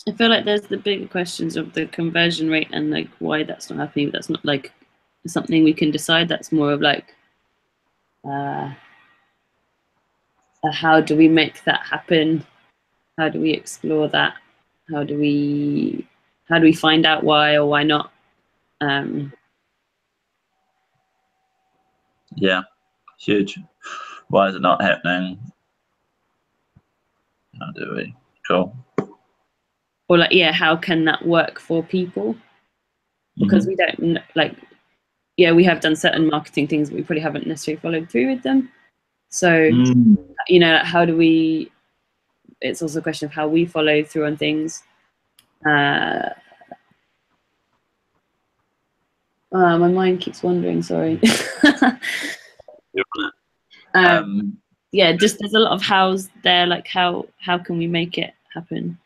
S4: I feel like there's the bigger questions of the conversion rate and like why that's not happening. But that's not like something we can decide. That's more of like, how do we make that happen? How do we explore that? How do we find out why or why not?
S5: Yeah, huge. Why is it not happening? How do we? Cool.
S4: Or like, yeah, how can that work for people? Because we don't like, we have done certain marketing things, but we probably haven't necessarily followed through with them. So, you know, how do we? It's also a question of how we follow through on things. My mind keeps wandering, sorry. Yeah, just there's a lot of hows there, like how can we make it happen?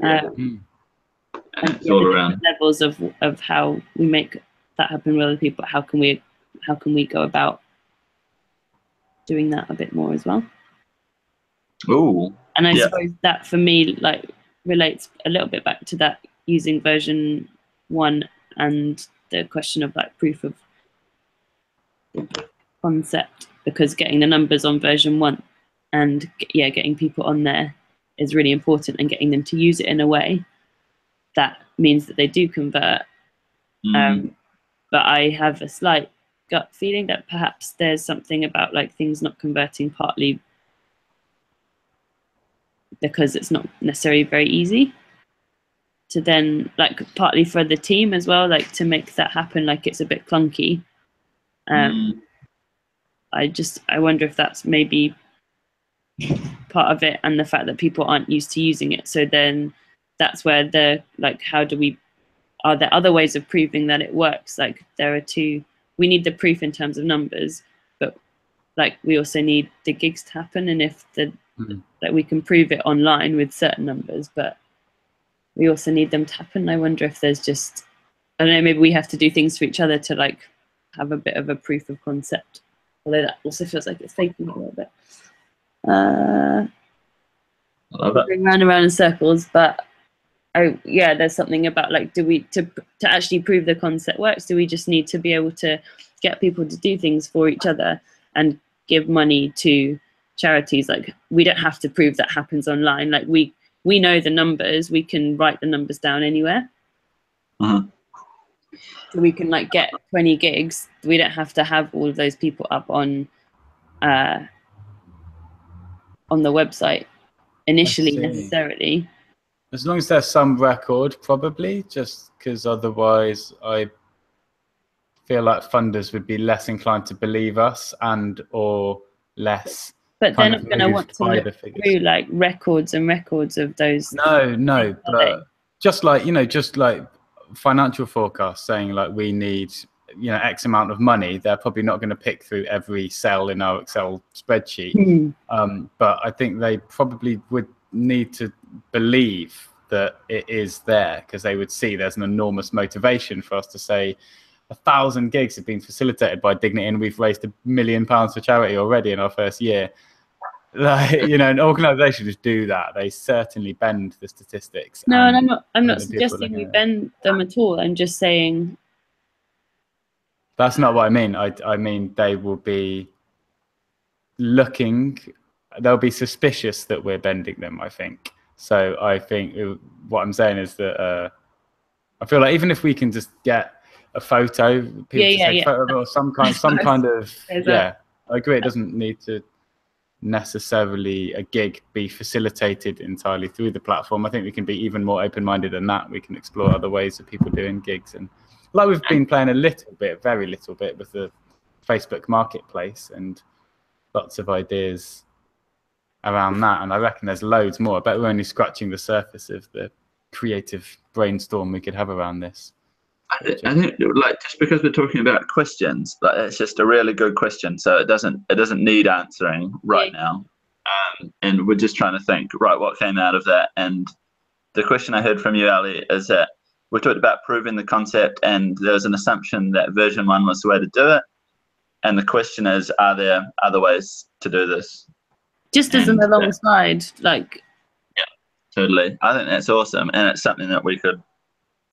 S5: It's all around
S4: levels of how we make that happen with other people. How can we go about doing that a bit more as well?
S5: Oh,
S4: And I suppose that for me like relates a little bit back to that using version 1 and the question of like proof of concept, because getting the numbers on version 1 and getting people on there is really important, and getting them to use it in a way that means that they do convert. But I have a slight gut feeling that perhaps there's something about like things not converting partly because it's not necessarily very easy to then, like, partly for the team as well, like to make that happen, like it's a bit clunky. I wonder if that's maybe part of it, and the fact that people aren't used to using it. So then that's where the, like, are there other ways of proving that it works? Like we need the proof in terms of numbers, but like we also need the gigs to happen. And if that we can prove it online with certain numbers, but we also need them to happen. I wonder if there's just, I don't know, maybe we have to do things for each other to like have a bit of a proof of concept. Although that also feels like it's faking it a little bit.
S5: I love it.
S4: Going round and round in circles, but there's something about like, do we to actually prove the concept works? Do we just need to be able to get people to do things for each other and give money to charities? Like, we don't have to prove that happens online. Like we know the numbers. We can write the numbers down anywhere. So we can like get 20 gigs. We don't have to have all of those people up on the website initially necessarily.
S3: As long as there's some record, probably, just because otherwise I feel like funders would be less inclined to believe us or less.
S4: But they're not going to want to look through like records and records of those.
S3: No, but just like financial forecasts saying like we need X amount of money, they're probably not going to pick through every cell in our Excel spreadsheet. But I think they probably would need to believe that it is there, because they would see there's an enormous motivation for us to say 1,000 gigs have been facilitated by Dignity and we've raised £1 million for charity already in our first year. Like, an organisation just do that. They certainly bend the statistics.
S4: No, and I'm not suggesting we bend them at all. I'm just saying
S3: that's not what I mean. I mean they will be looking. They'll be suspicious that we're bending them, I think. So I think what I'm saying is that I feel like even if we can just get a photo, photo or some kind of I agree. It doesn't need to necessarily a gig be facilitated entirely through the platform. I think we can be even more open-minded than that. We can explore other ways of people doing gigs, and like we've been playing a little bit, very little bit, with the Facebook Marketplace and lots of ideas around that, and I reckon there's loads more. I bet we're only scratching the surface of the creative brainstorm we could have around this.
S5: I think like just because we're talking about questions, like it's just a really good question, so it doesn't need answering right now, and we're just trying to think, right, what came out of that. And the question I heard from you, Ali, is that we talked about proving the concept, and there's an assumption that version 1 was the way to do it, and the question is, are there other ways to do this?
S4: Just as an alongside, like.
S5: Yeah, totally. I think that's awesome, and it's something that we could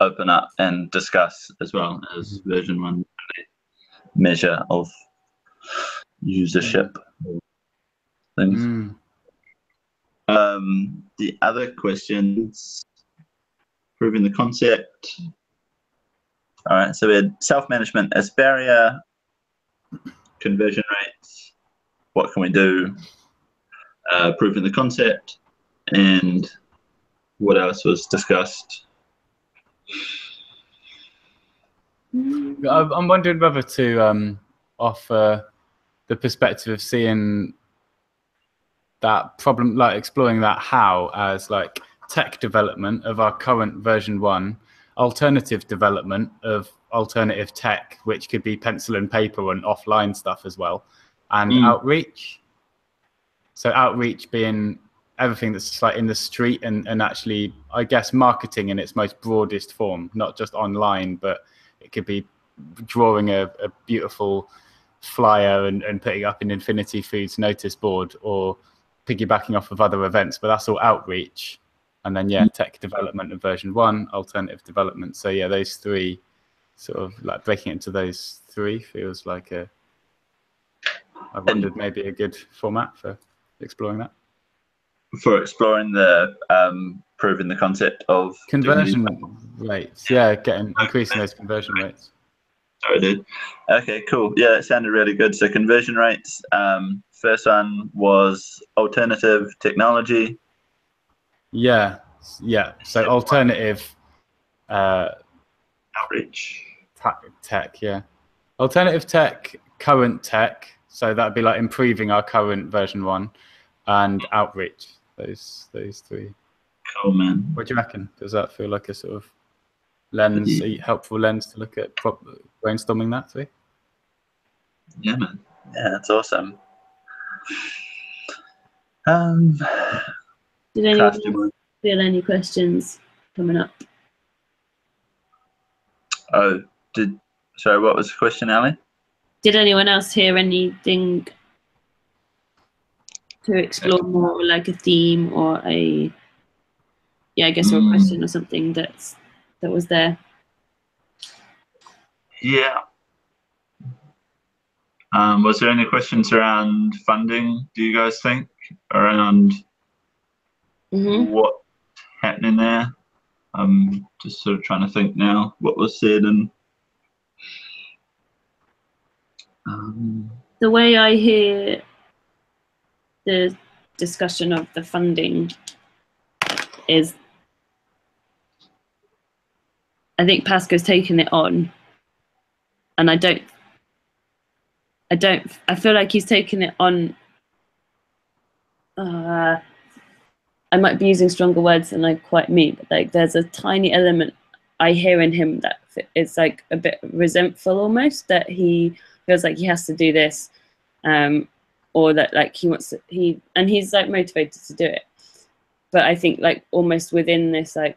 S5: open up and discuss as well as version 1 measure of usership things. The other questions, proving the concept. All right, so we had self-management as barrier, conversion rates, what can we do, proving the concept, and what else was discussed?
S3: I'm wondering whether to offer the perspective of seeing that problem, like exploring that how as like tech development of our current version 1, alternative development of alternative tech, which could be pencil and paper and offline stuff as well, and outreach. So outreach being everything that's like in the street and actually, I guess, marketing in its most broadest form, not just online, but it could be drawing a beautiful flyer and putting up an Infinity Foods notice board, or piggybacking off of other events, but that's all outreach. And then, yeah, tech development of version 1, alternative development. So, yeah, those three, sort of like breaking it into those three feels like I wondered maybe a good format for exploring that.
S5: For exploring the proving the concept of
S3: conversion rates. Yeah, increasing those conversion rates.
S5: Sorry, dude. Okay, cool. Yeah, that sounded really good. So conversion rates. First one was alternative technology.
S3: Yeah. So alternative
S5: outreach.
S3: Tech. Yeah. Alternative tech, current tech. So that'd be like improving our current version 1, and outreach. Those three.
S5: Cool, man.
S3: What do you reckon? Does that feel like a sort of helpful lens to look at brainstorming that through?
S5: Yeah, man. Yeah, that's awesome.
S4: Did anyone feel any questions coming up?
S5: Sorry, what was the question, Ali?
S4: Did anyone else hear anything to explore more, like a theme or a or a question or something that was there?
S5: Yeah. Was there any questions around funding, do you guys think, around what's happening there? I'm just sort of trying to think now what was said. And
S4: the way I hear the discussion of the funding is, I think Pasco's taken it on, and I feel like he's taken it on. I might be using stronger words than I quite mean, but like there's a tiny element I hear in him that is like a bit resentful almost, that he feels like he has to do this, or that like he wants to, and he's like motivated to do it. But I think like almost within this like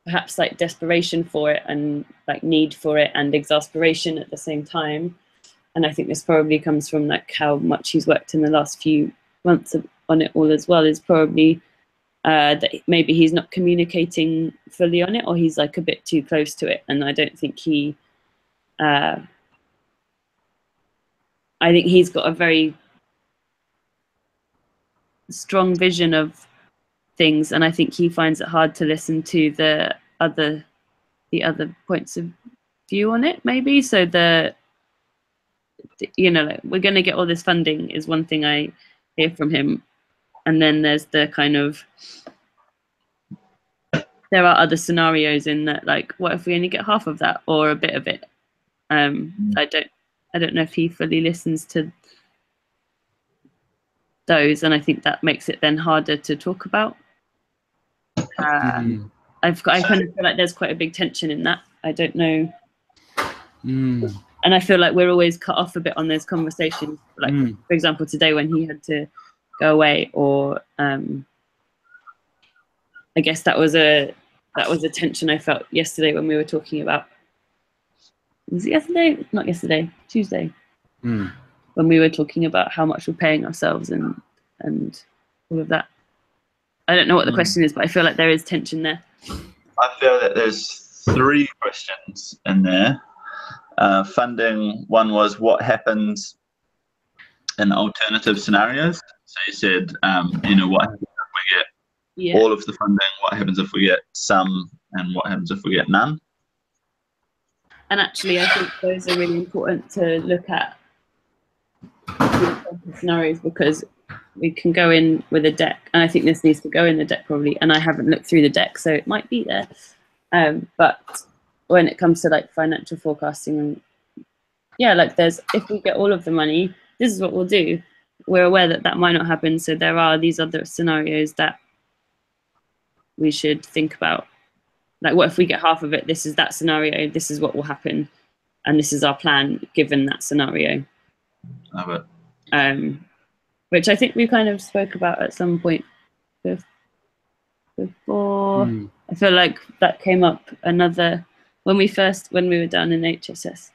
S4: perhaps like desperation for it and like need for it and exasperation at the same time. And I think this probably comes from like how much he's worked in the last few months on it all as well, is probably that maybe he's not communicating fully on it, or he's like a bit too close to it. And I don't think I think he's got a very strong vision of things, and I think he finds it hard to listen to the other points of view on it, maybe. So like we're going to get all this funding is one thing I hear from him, and then there's the kind of, there are other scenarios in that, like what if we only get half of that or a bit of it. I don't know if he fully listens to those, and I think that makes it then harder to talk about. I kind of feel like there's quite a big tension in that. I don't know. And I feel like we're always cut off a bit on those conversations. Like, for example, today when he had to go away, or I guess that was a tension I felt yesterday when we were talking about. Was it yesterday? Not yesterday. Tuesday. When we were talking about how much we're paying ourselves and all of that. I don't know what the question is, but I feel like there is tension there.
S5: I feel that there's 3 questions in there. Funding, one was what happens in alternative scenarios. So you said, what happens if we get all of the funding, what happens if we get some, and what happens if we get none?
S4: And actually, I think those are really important to look at scenarios, because we can go in with a deck, and I think this needs to go in the deck probably, and I haven't looked through the deck, so it might be there. But when it comes to like financial forecasting, like if we get all of the money, this is what we'll do. We're aware that that might not happen, so there are these other scenarios that we should think about. Like, what if we get half of it? This is that scenario. This is what will happen, and this is our plan given that scenario.
S5: Love it.
S4: Which I think we kind of spoke about at some point before. I feel like that came up when we were down in HSS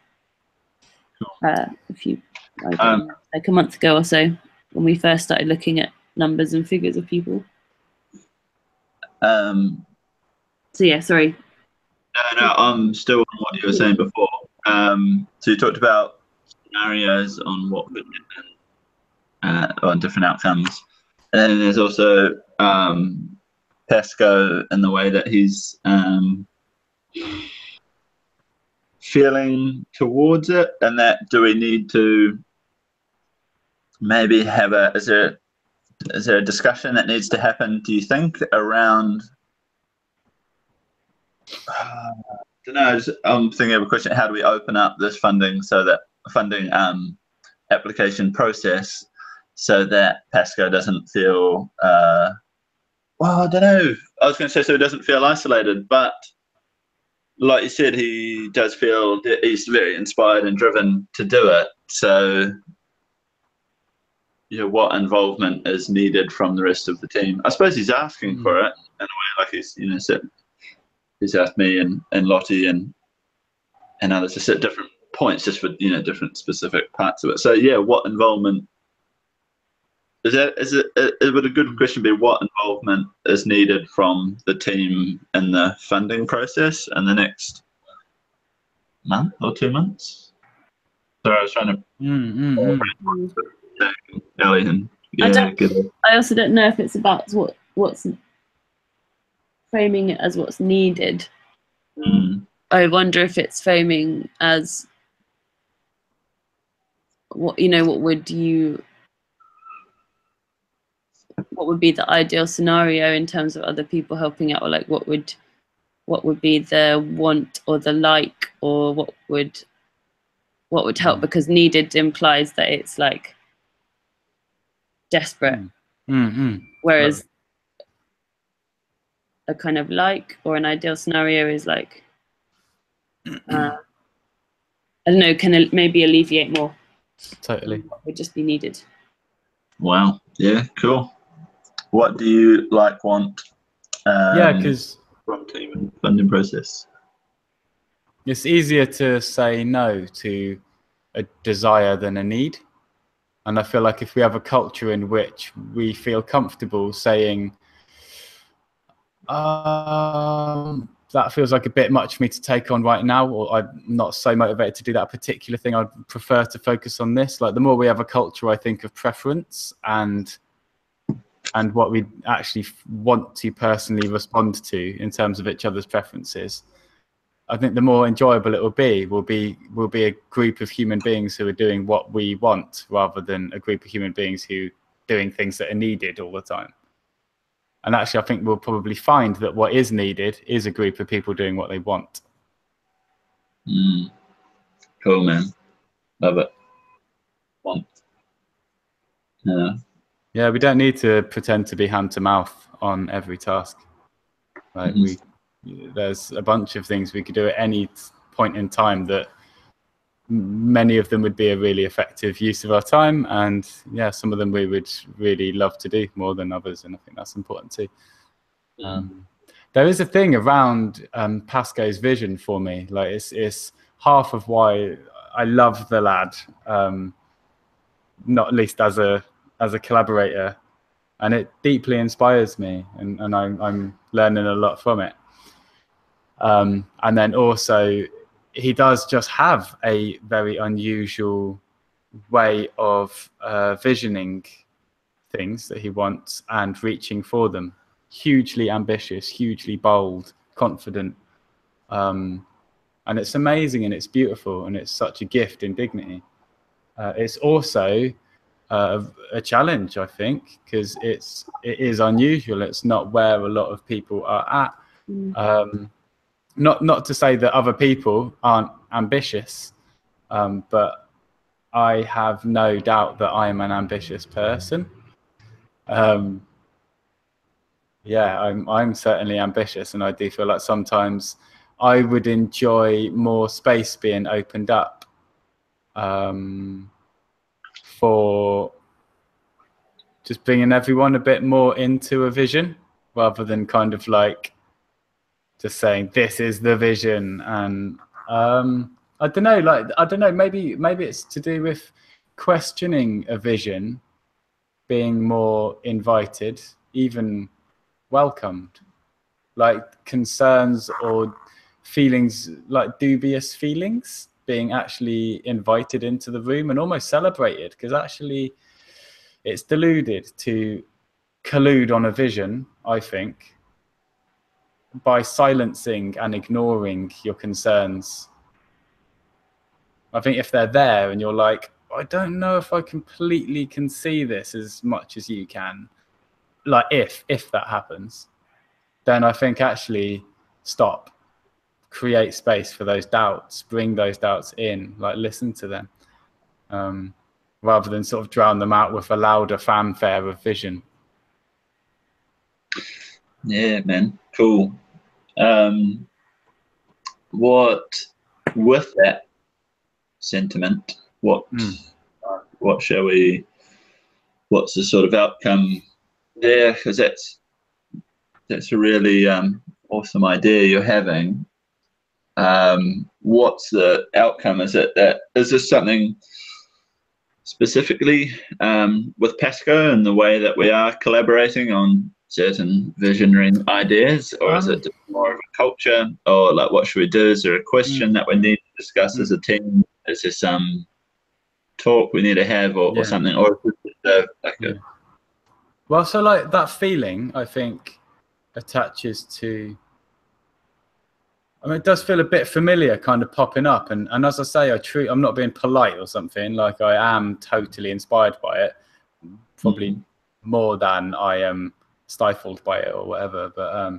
S4: like a month ago or so. when we first started looking at numbers and figures of people. So yeah, sorry.
S5: No, I'm still on what you were saying before. So you talked about scenarios on what could happen, on different outcomes, and then there's also Pasco and the way that he's feeling towards it, and that do we need to maybe have is there a discussion that needs to happen, do you think, around don't know, I'm thinking of a question, how do we open up this funding application process so that Pasco doesn't feel well, I don't know, I was going to say so he doesn't feel isolated, but like you said, he does feel that he's very inspired and driven to do it. So, you know, what involvement is needed from the rest of the team? I suppose he's asking for it in a way, like he's, you know, he's asked me and Lottie and others just at different points, just for, you know, different specific parts of it. So yeah, what involvement would a good question be, what involvement is needed from the team in the funding process in the next month or 2 months? Sorry, I was trying to Ellie and
S4: I also don't know if it's about what's framing it as what's needed. I wonder if it's framing as what, you know, what would be the ideal scenario in terms of other people helping out, or like what would be the want or the like, or what would help, because needed implies that it's like desperate, whereas a kind of like or an ideal scenario is like I don't know, can maybe alleviate more.
S3: Totally.
S4: Would just be needed.
S5: Wow. Yeah, cool. What do you want
S3: because
S5: from team and funding process?
S3: it's easier to say no to a desire than a need. And I feel like if we have a culture in which we feel comfortable saying, that feels like a bit much for me to take on right now, or I'm not so motivated to do that particular thing, I'd prefer to focus on this. Like, the more we have a culture, I think, of preference and what we actually want to personally respond to in terms of each other's preferences, I think the more enjoyable it will be. We'll be a group of human beings who are doing what we want, rather than a group of human beings who doing things that are needed all the time. And actually, I think we'll probably find that what is needed is a group of people doing what they want.
S5: Cool, man. Love it.
S3: Yeah, we don't need to pretend to be hand to mouth on every task. Like there's a bunch of things we could do at any point in time that many of them would be a really effective use of our time, and yeah, some of them we would really love to do more than others, and I think that's important too. There is a thing around Pasco's vision for me, like it's half of why I love the lad, not least as a collaborator, and it deeply inspires me, and I'm learning a lot from it. And then also, he does just have a very unusual way of visioning things that he wants and reaching for them. Hugely ambitious, hugely bold, confident. And it's amazing, and it's beautiful, and it's such a gift in dignity. It's also a challenge, I think, because it is unusual. It's not where a lot of people are at. Not to say that other people aren't ambitious, but I have no doubt that I am an ambitious person. Yeah, I'm certainly ambitious, and I do feel like sometimes I would enjoy more space being opened up for just bringing everyone a bit more into a vision, rather than kind of like just saying this is the vision. And I don't know, maybe it's to do with questioning a vision being more invited, even welcomed, like concerns or feelings, like dubious feelings, being actually invited into the room and almost celebrated, because actually it's deluded to collude on a vision, I think, by silencing and ignoring your concerns. I think if they're there and you're like, I don't know if I completely can see this as much as you can, like if that happens, then I think actually stop, create space for those doubts, bring those doubts in, like listen to them, rather than sort of drown them out with a louder fanfare of vision.
S5: Yeah, man, cool. What, with that sentiment, what shall we, what's the sort of outcome there? Because that's a really awesome idea you're having. What's the outcome? Is this something specifically with Pasco and the way that we are collaborating on certain visionary ideas, or is it just more of a culture, or like what should we do? Is there a question that we need to discuss as a team? Is there some talk we need to have, or something, or is it just
S3: well, so like that feeling, I think, attaches to, I mean, it does feel a bit familiar kind of popping up, and as I say, I'm not being polite or something, like I am totally inspired by it, probably more than I am stifled by it or whatever, but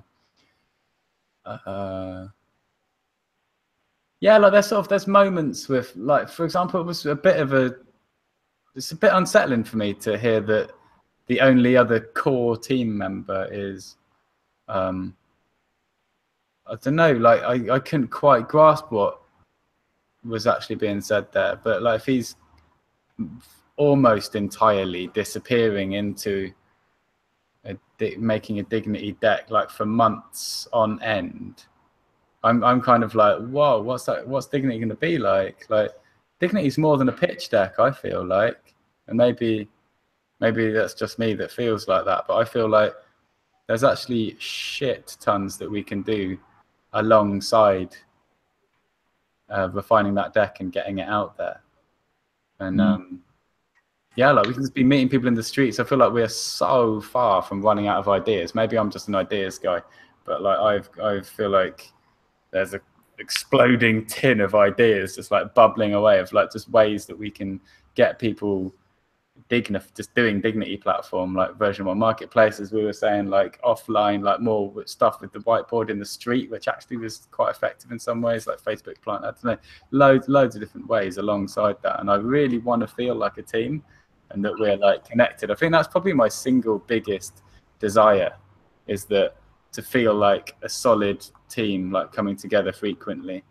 S3: yeah, like there's moments with, like, for example, it's a bit unsettling for me to hear that the only other core team member is I don't know, like I couldn't quite grasp what was actually being said there, but like if he's almost entirely disappearing into making a dignity deck like for months on end, I'm kind of like, whoa, what's dignity going to be like? Like dignity is more than a pitch deck, I feel like, and maybe that's just me that feels like that, but I feel like there's actually shit tons that we can do alongside refining that deck and getting it out there. And yeah, like we can just be meeting people in the streets. I feel like we're so far from running out of ideas. Maybe I'm just an ideas guy, but like I feel like there's a exploding tin of ideas just like bubbling away of like just ways that we can get people just doing dignity platform, like version 1 marketplace, as we were saying, like offline, like more with stuff with the whiteboard in the street, which actually was quite effective in some ways, like Facebook plant, I don't know, loads of different ways alongside that. And I really want to feel like a team and that we're like connected. I think that's probably my single biggest desire, is that to feel like a solid team, like coming together frequently,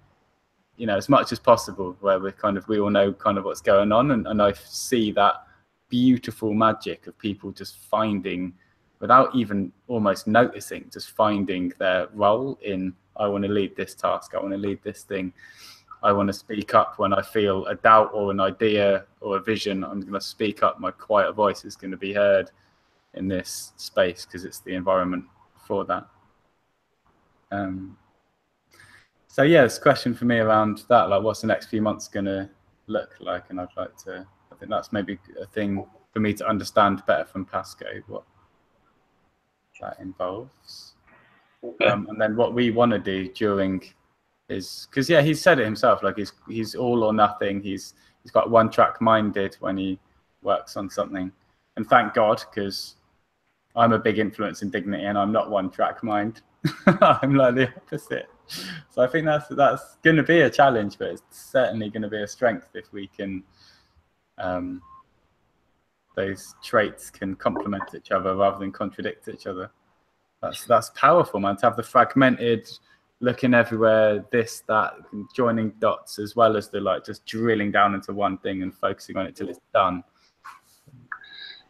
S3: you know, as much as possible, where we all know kind of what's going on, and I see that beautiful magic of people just finding, without even almost noticing, just finding their role in, I want to lead this task, I want to lead this thing, I want to speak up when I feel a doubt or an idea or a vision. I'm going to speak up, my quiet voice is going to be heard in this space because it's the environment for that. So yeah, this question for me around that, like what's the next few months going to look like, and I think that's maybe a thing for me to understand better from Pasco, what that involves.
S5: Okay.
S3: And then what we want to do during is, because yeah, he said it himself, like he's all or nothing. He's got one track minded when he works on something, and thank God, because I'm a big influence in dignity and I'm not one track mind. I'm like the opposite. So I think that's going to be a challenge, but it's certainly going to be a strength if we can, those traits can complement each other rather than contradict each other. That's powerful, man, to have the fragmented, looking everywhere, this, that, joining dots, as well as the like just drilling down into one thing and focusing on it till it's done.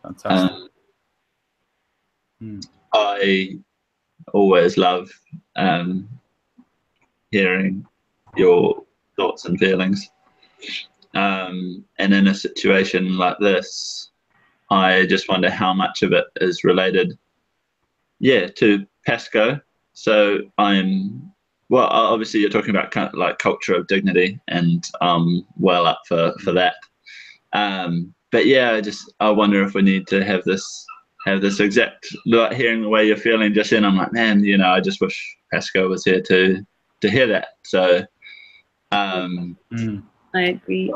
S3: Fantastic.
S5: I always love hearing your thoughts and feelings. And in a situation like this, I just wonder how much of it is related, to Pasco. So well, obviously you're talking about kind of like culture of dignity, and well up for that. But yeah, I wonder if we need to have this exact, like, hearing the way you're feeling just then. I'm like, man, I just wish Pasco was here to hear that. So
S4: I agree.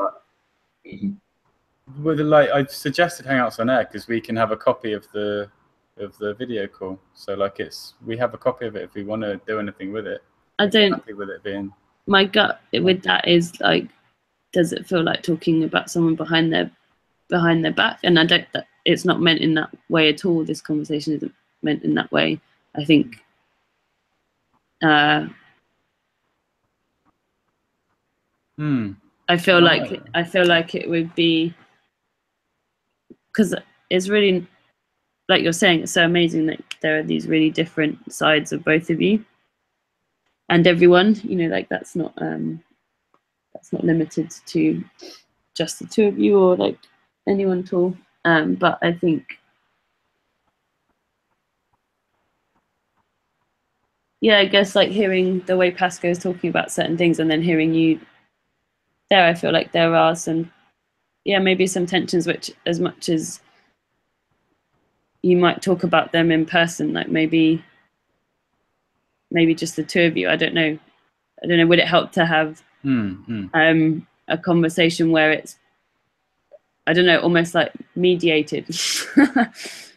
S3: Well, I suggested Hangouts on Air because we can have a copy of the video call. So like we have a copy of it if we want to do anything with it.
S4: I don't.
S3: Happy with it being.
S4: My gut with that is like, does it feel like talking about someone behind their back? And I don't. It's not meant in that way at all. This conversation isn't meant in that way. I think. I feel like it would be, because it's really, like you're saying, it's so amazing that there are these really different sides of both of you and everyone. Like that's not limited to just the two of you or like anyone at all. But I think, I guess like hearing the way Pasco is talking about certain things and then hearing you there, I feel like there are some, maybe some tensions, which as much as you might talk about them in person, like maybe just the two of you. I don't know. Would it help to have a conversation where it's, I don't know, almost like mediated?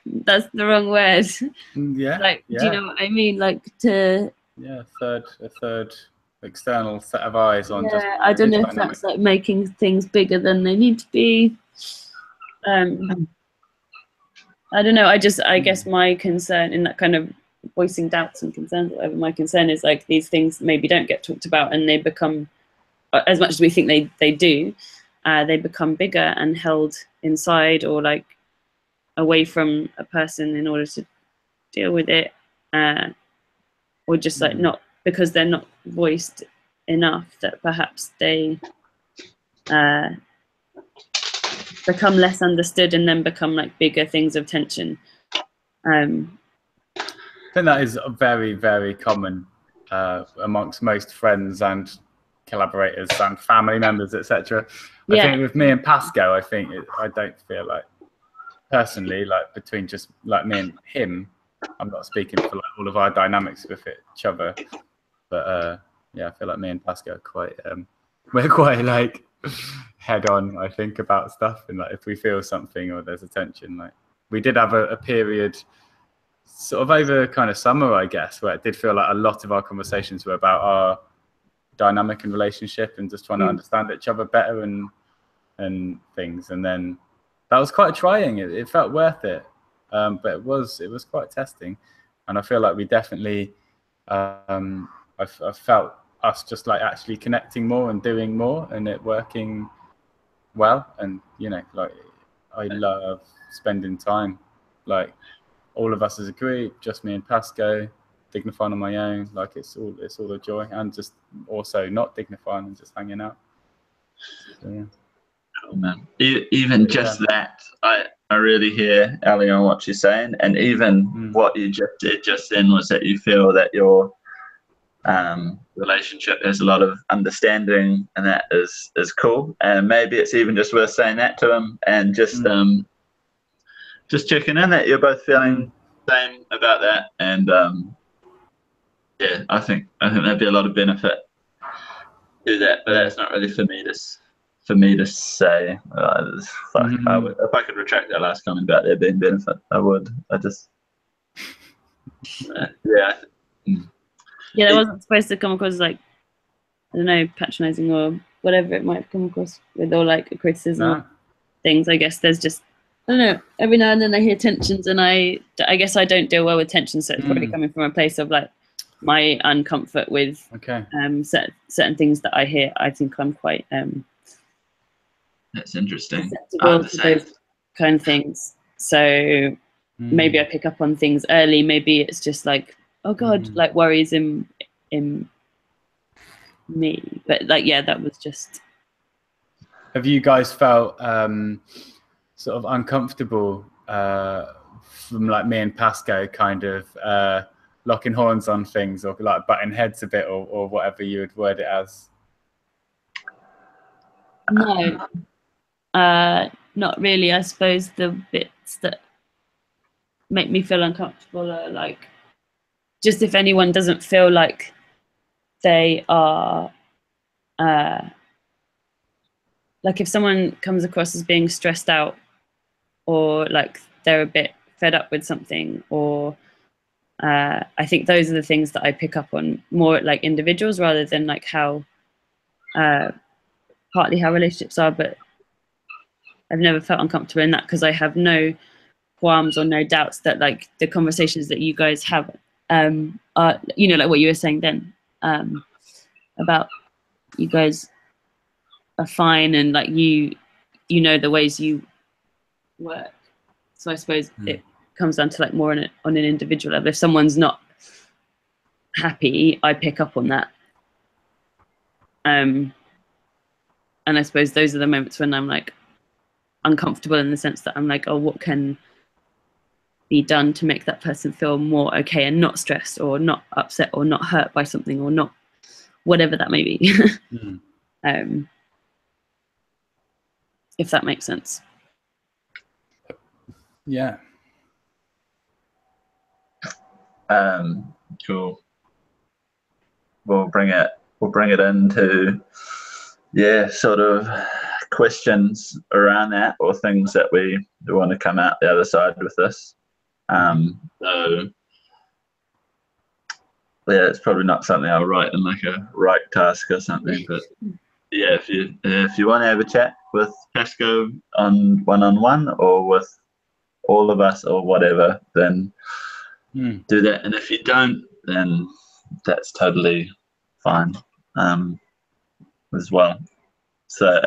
S4: That's the wrong word.
S3: Yeah.
S4: Like, do you know what I mean? Like to.
S3: Yeah, a third external set of eyes on.
S4: Yeah, I don't know if that's like making things bigger than they need to be. I don't know. I guess my concern in that kind of voicing doubts and concerns, whatever, my concern is like these things maybe don't get talked about, and they become, as much as we think they do, they become bigger and held inside or like away from a person in order to deal with it, or just like not, because they're not voiced enough, that perhaps they become less understood and then become like bigger things of tension. I
S3: think that is very, very common amongst most friends and collaborators and family members, etc. I think with me and Pasco, I don't feel like, personally, like between just like me and him, I'm not speaking for like all of our dynamics with each other, but I feel like me and Pasco are quite we're quite like head on, I think, about stuff, and like if we feel something or there's a tension, like we did have a period sort of over kind of summer, I guess, where it did feel like a lot of our conversations were about our dynamic and relationship and just trying to understand each other better and things, and then that was quite trying. It felt worth it, but it was quite testing, and I feel like we definitely I felt us just like actually connecting more and doing more and it working well. And like I love spending time, like all of us as a group, just me and Pasco, dignifying on my own, like it's all a joy, and just also not dignifying and just hanging out. So, yeah.
S5: Oh man, even just that, I really hear Ali on what she's saying, and even what you just did just then was that you feel that your relationship has a lot of understanding, and that is cool. And maybe it's even just worth saying that to him, and just checking in that you're both feeling the same about that. And I think there'd be a lot of benefit to that, but that's not really for me to say. If I could retract that last comment about there being benefit, I would. I just
S4: that wasn't supposed to come across like, I don't know, patronizing or whatever it might come across with, or like a criticism of things. I guess there's just, I don't know, every now and then I hear tensions, and I guess I don't deal well with tensions, so it's probably coming from a place of like my uncomfort with certain things that I hear. I think I'm quite
S5: that's interesting,
S4: susceptible to those kind of things. So maybe I pick up on things early. Maybe it's just like, oh God, like worries in me. But like, that was just.
S3: Have you guys felt sort of uncomfortable from like me and Pasco kind of locking horns on things, or like butting heads a bit, or whatever you would word it as?
S4: No, not really. I suppose the bits that make me feel uncomfortable are like, just if anyone doesn't feel like they are, like if someone comes across as being stressed out, or like they're a bit fed up with something, or I think those are the things that I pick up on more at like individuals, rather than like how partly how relationships are. But I've never felt uncomfortable in that, because I have no qualms or no doubts that like the conversations that you guys have are, you know, like what you were saying then, about you guys are fine, and like you know the ways you work. So I suppose it comes down to like more on an individual level. If someone's not happy, I pick up on that. And I suppose those are the moments when I'm like uncomfortable, in the sense that I'm like, oh, what can be done to make that person feel more okay and not stressed or not upset or not hurt by something, or not whatever that may be. If that makes sense.
S3: Yeah.
S5: Cool. We'll bring it into, yeah, sort of questions around that, or things that we want to come out the other side with this. So yeah, it's probably not something I'll write in like a write task or something, but yeah, if you want to have a chat with Pasco on one-on-one, or with all of us or whatever, then do that. And if you don't, then that's totally fine as well. So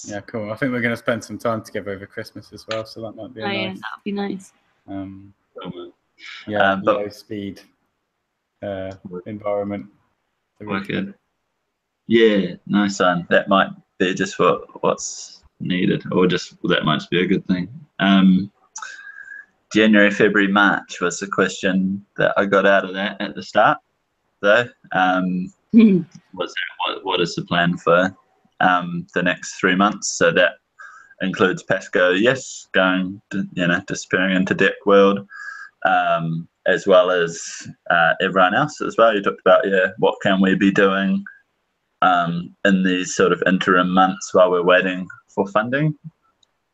S3: yeah, cool. I think we're going to spend some time together over Christmas as well, so that might be
S4: Yeah,
S3: nice.
S4: that'd be nice.
S3: Yeah,
S5: but
S3: low speed environment.
S5: Okay. Yeah, nice one. That might be just what's needed, or just that might be a good thing. January, February, March was the question that I got out of that at the start, though. What is the plan for the next 3 months? So that includes Pasco, yes, going to, disappearing into Deck World, as well as everyone else as well. You talked about, what can we be doing in these sort of interim months while we're waiting for funding.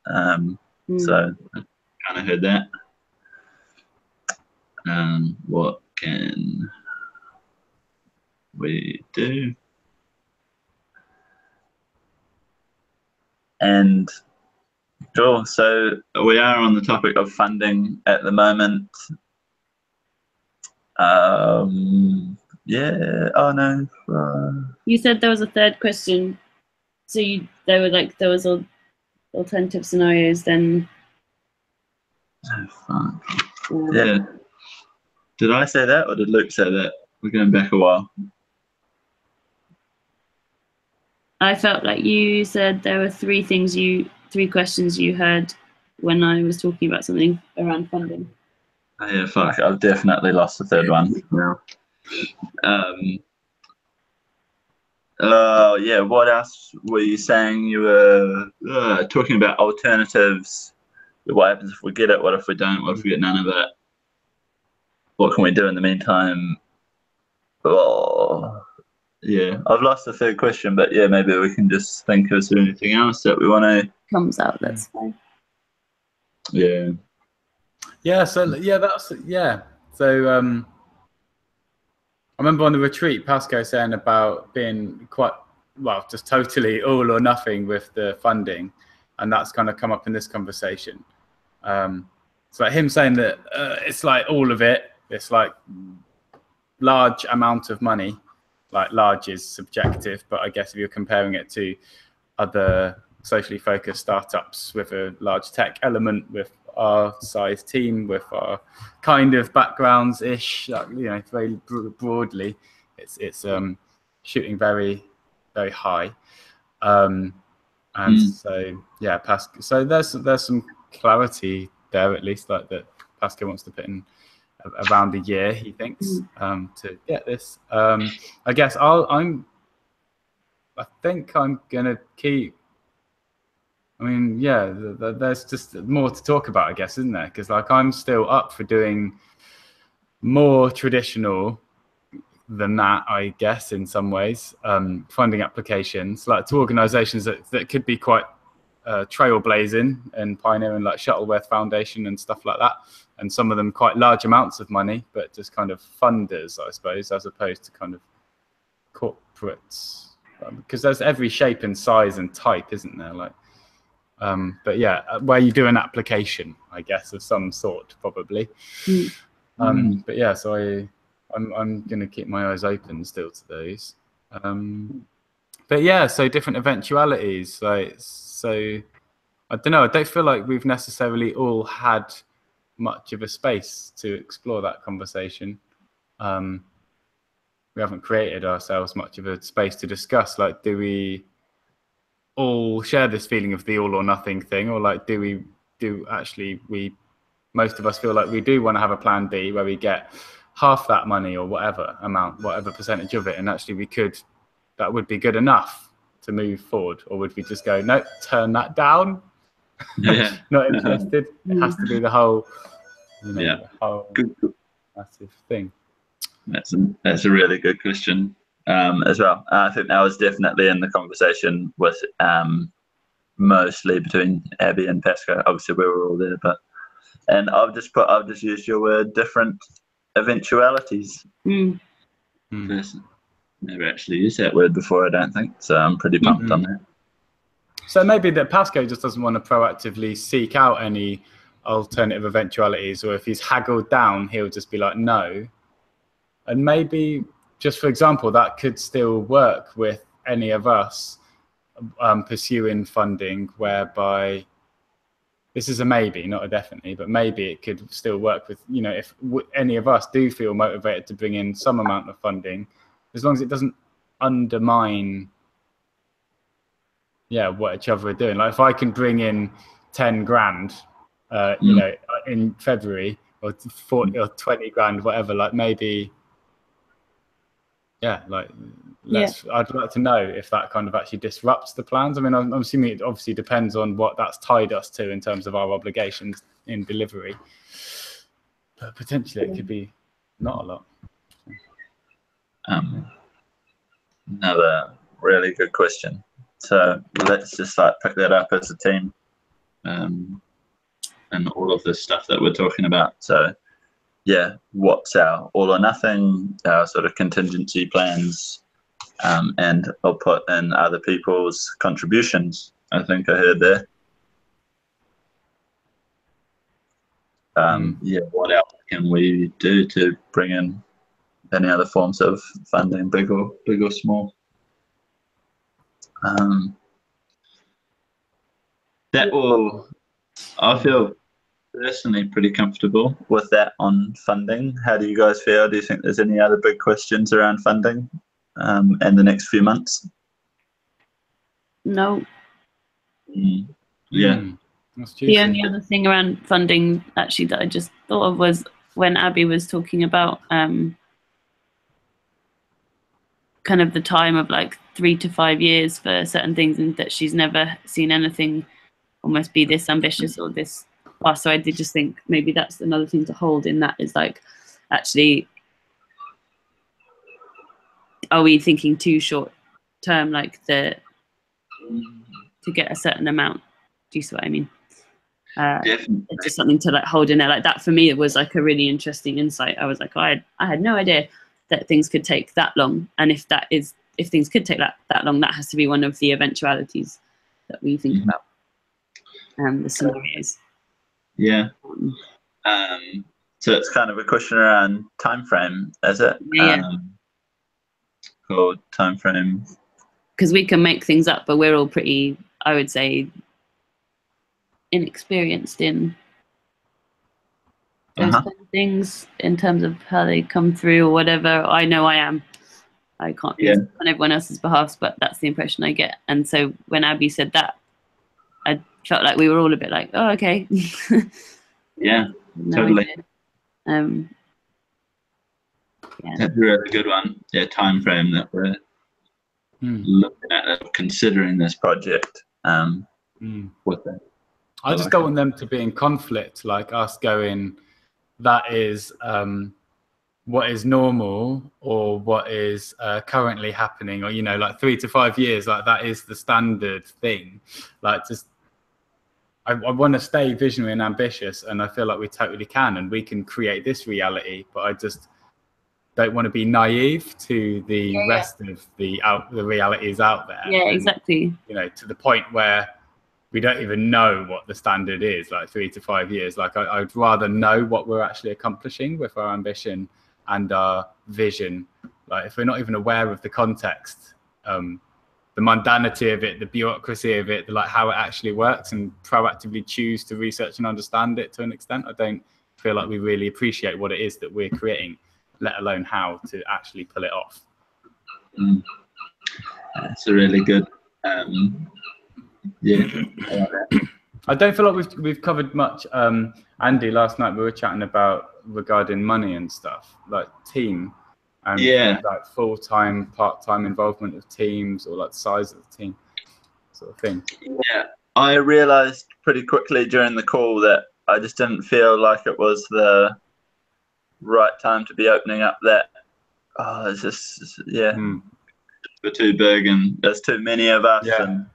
S5: So I kind of heard that. What can we do? And sure, so we are on the topic of funding at the moment. Yeah. Oh no.
S4: You said there was a third question. So there was alternative scenarios then.
S5: Oh, fuck. Yeah. Did I say that, or did Luke say that? We're going back a while.
S4: I felt like you said there were three questions you heard when I was talking about something around funding.
S5: Oh, yeah, fuck. I've definitely lost the third one now. Oh, yeah. What else were you saying? You were talking about alternatives. What happens if we get it? What if we don't? What if we get none of it? What can we do in the meantime? Oh, yeah. I've lost the third question, but yeah, maybe we can just think, is there anything else that we want to...
S4: Comes out, that's fine.
S5: Yeah.
S3: Yeah, so yeah. So I remember on the retreat, Pasco saying about being quite, well, just totally all or nothing with the funding, and that's kind of come up in this conversation. So like him saying that it's like all of it, it's like large amount of money. Like large is subjective, but I guess if you're comparing it to other socially focused startups with a large tech element, with our size team, with our kind of backgrounds ish, very broadly, it's shooting very, very high. And so yeah, Pascal. So there's some clarity there, at least, like that Pascal wants to put in around a year, he thinks, to get this. I guess I think I'm gonna keep. I mean, yeah, there's just more to talk about, I guess, isn't there? Because like I'm still up for doing more traditional than that, I guess, in some ways, funding applications like to organisations that could be quite trailblazing and pioneering, like Shuttleworth Foundation and stuff like that, and some of them quite large amounts of money, but just kind of funders, I suppose, as opposed to kind of corporates, because there's every shape and size and type, isn't there? Like, but yeah, where you do an application, I guess, of some sort, probably. But yeah, so I'm going to keep my eyes open still to those. But yeah, so different eventualities. Like, so I don't know. I don't feel like we've necessarily all had much of a space to explore that conversation. We haven't created ourselves much of a space to discuss. Like, do we all share this feeling of the all or nothing thing, or like, most of us feel like we do want to have a plan B where we get half that money or whatever amount, whatever percentage of it, and actually that would be good enough to move forward? Or would we just go, nope, turn that down?
S5: Yeah.
S3: Not interested. It has to be the whole,
S5: Yeah.
S3: whole massive thing.
S5: That's a really good question as well. I think that was definitely in the conversation with mostly between Abby and Pascal. Obviously, we were all there, and I've just used your word, different eventualities. Never actually used that word before, I don't think. So I'm pretty pumped on that.
S3: So maybe that Pascal just doesn't want to proactively seek out any alternative eventualities, or if he's haggled down, he'll just be like, no. And maybe, just for example, that could still work with any of us pursuing funding, whereby this is a maybe, not a definitely, but maybe it could still work with, if any of us do feel motivated to bring in some amount of funding, as long as it doesn't undermine, what each other are doing. Like if I can bring in 10 grand, in February, or 40 or 20 grand, whatever, like maybe, I'd like to know if that kind of actually disrupts the plans. I mean, I'm assuming it obviously depends on what that's tied us to in terms of our obligations in delivery, but potentially it could be not a lot.
S5: Another really good question. So let's just pick that up as a team, and all of this stuff that we're talking about. So yeah, what's our all or nothing, our sort of contingency plans, and I'll put in other people's contributions, I think I heard there. What else can we do to bring in any other forms of funding, big or small? I feel personally pretty comfortable with that on funding. How do you guys feel? Do you think there's any other big questions around funding in the next few months?
S4: No.
S5: Yeah.
S4: The only other thing around funding actually that I just thought of was when Abby was talking about kind of the time of like 3 to 5 years for certain things, and that she's never seen anything almost be this ambitious or this fast. So I did just think maybe that's another thing to hold in that, is like, actually, are we thinking too short term, like to get a certain amount? Do you see what I mean?
S5: Definitely.
S4: It's just something to like hold in there. Like that for me, it was like a really interesting insight. I was like, I had no idea that things could take that long. And if things could take that long, that has to be one of the eventualities that we think about. The scenarios.
S5: Yeah. So it's kind of a question around time frame, is it?
S4: Yeah.
S5: Called time frame.
S4: Because we can make things up, but we're all pretty, I would say, inexperienced in those kind of things in terms of how they come through or whatever. I know I am. I can't speak on everyone else's behalf, but that's the impression I get. And so when Abby said that, I felt like we were all a bit like, oh, okay.
S5: Yeah,
S4: No
S5: totally.
S4: idea. Yeah.
S5: That's a really good one. Yeah, time frame that we're looking at, considering this project. With it.
S3: I just don't want them to be in conflict, like us going, that is what is normal or what is currently happening, or, you know, like 3 to 5 years, like that is the standard thing. Like, just I want to stay visionary and ambitious, and I feel like we totally can, and we can create this reality, but I just don't want to be naive to the rest of the realities out there.
S4: Yeah, exactly.
S3: And, you know, to the point where we don't even know what the standard is, like 3 to 5 years. Like, I'd rather know what we're actually accomplishing with our ambition and our vision. Like, if we're not even aware of the context, the mundanity of it, the bureaucracy of it, like how it actually works, and proactively choose to research and understand it to an extent, I don't feel like we really appreciate what it is that we're creating, let alone how to actually pull it off.
S5: That's a really good, yeah.
S3: I don't feel like we've covered much. Andy, last night we were chatting about regarding money and stuff, like team, and like full-time, part-time involvement of teams, or like size of the team, sort of thing.
S5: Yeah, I realized pretty quickly during the call that I just didn't feel like it was the right time to be opening up that. Oh, it's just we're too big, and there's too many of us, and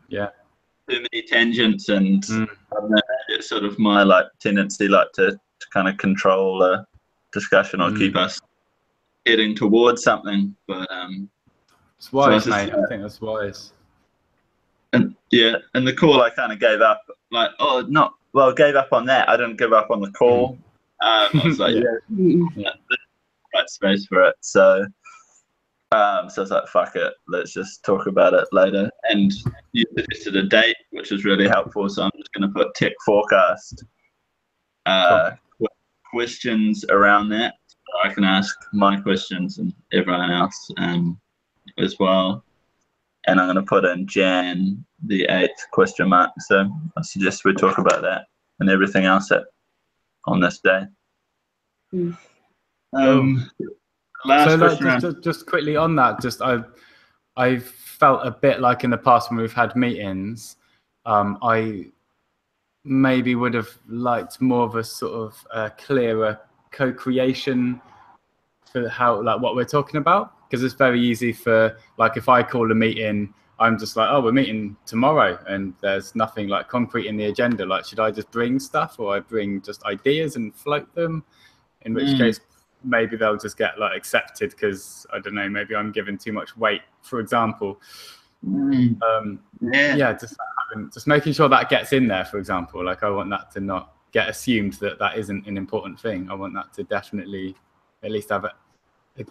S5: too many tangents, and I don't know, it's sort of my like tendency, like to kind of control a discussion or keep us heading towards something. But
S3: it's wise, mate. I think that's wise.
S5: And yeah, and the call I kind of gave up. Like, gave up on that. I didn't give up on the call. I was like, right space for it. So I was like, fuck it, let's just talk about it later. And you suggested a date, which was really helpful. So I'm just going to put tech forecast questions around that. So I can ask my questions and everyone else as well. And I'm going to put in Jan the 8th question mark. So I suggest we talk about that and everything else on this day.
S3: So like, just quickly on that, just I've felt a bit like in the past when we've had meetings, I maybe would have liked more of a sort of clearer co-creation for how, like, what we're talking about, because it's very easy for, like, if I call a meeting, I'm just like, oh, we're meeting tomorrow, and there's nothing like concrete in the agenda. Like, should I just bring stuff, or I bring just ideas and float them? In which case, maybe they'll just get like accepted because, I don't know, maybe I'm giving too much weight, for example. Just making sure that gets in there, for example. Like, I want that to not get assumed that isn't an important thing. I want that to definitely at least have a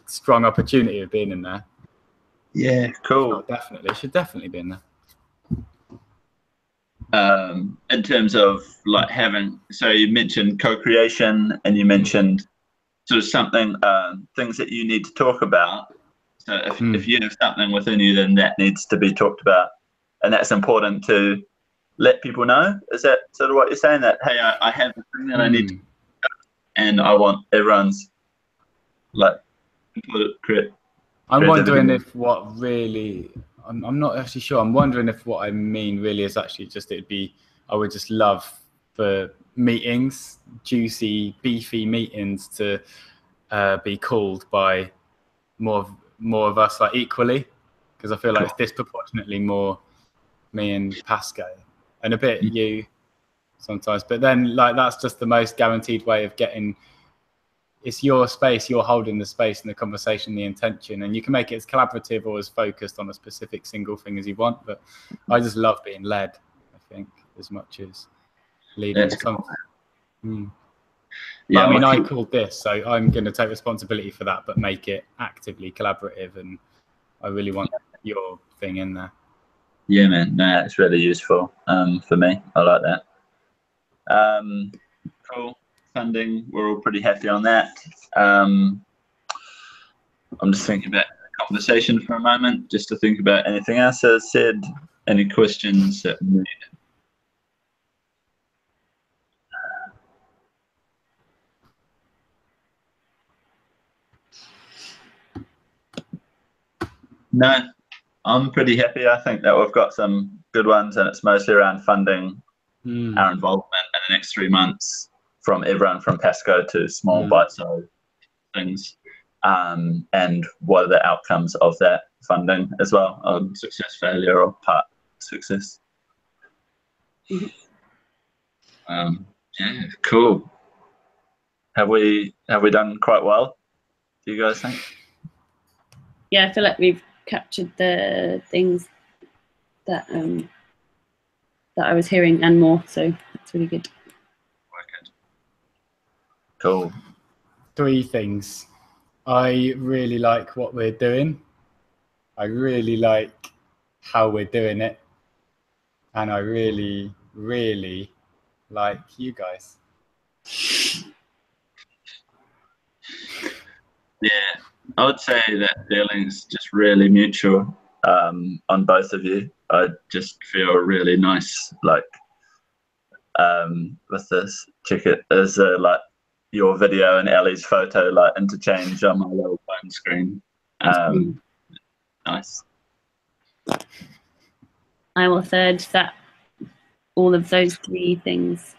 S3: strong opportunity of being in there.
S5: Yeah, cool.
S3: It should definitely be in
S5: there. In terms of like having, so you mentioned co-creation, and you mentioned sort of something, things that you need to talk about. So if you have something within you, then that needs to be talked about, and that's important to let people know. Is that sort of what you're saying? That, hey, I have a thing that I need to, and I want everyone's like input.
S3: I'm wondering if what really, I'm not actually sure. I'm wondering if what I mean really is actually just I would just love for meetings, juicy, beefy meetings, to be called by more of us, like, equally, because I feel like it's disproportionately more me and Pasco, and a bit you sometimes. But then, like, that's just the most guaranteed way of getting. It's your space, you're holding the space and the conversation, the intention, and you can make it as collaborative or as focused on a specific single thing as you want. But I just love being led, I think, as much as leading something. Yeah, I mean, I called this, so I'm going to take responsibility for that, but make it actively collaborative, and I really want your thing in there.
S5: Yeah, man, no, it's really useful for me. I like that. Cool. Funding, we're all pretty happy on that. I'm just thinking about the conversation for a moment, just to think about anything else I said, any questions that No, I'm pretty happy. I think that we've got some good ones, and it's mostly around funding our involvement in the next 3 months, from everyone from Pasco to small bite-sized things, and what are the outcomes of that funding as well, success, failure, or part success. Yeah, cool. Have we done quite well, do you guys think?
S4: Yeah, I feel like we've captured the things that that I was hearing and more, so that's really good.
S5: Cool.
S3: 3 things. I really like what we're doing. I really like how we're doing it. And I really, really like you guys.
S5: Yeah, I would say that feeling's just really mutual on both of you. I just feel really nice, like with this. Check it as like your video and Ellie's photo, like interchange on my little phone screen. Nice.
S4: I will third that all of those 3 things.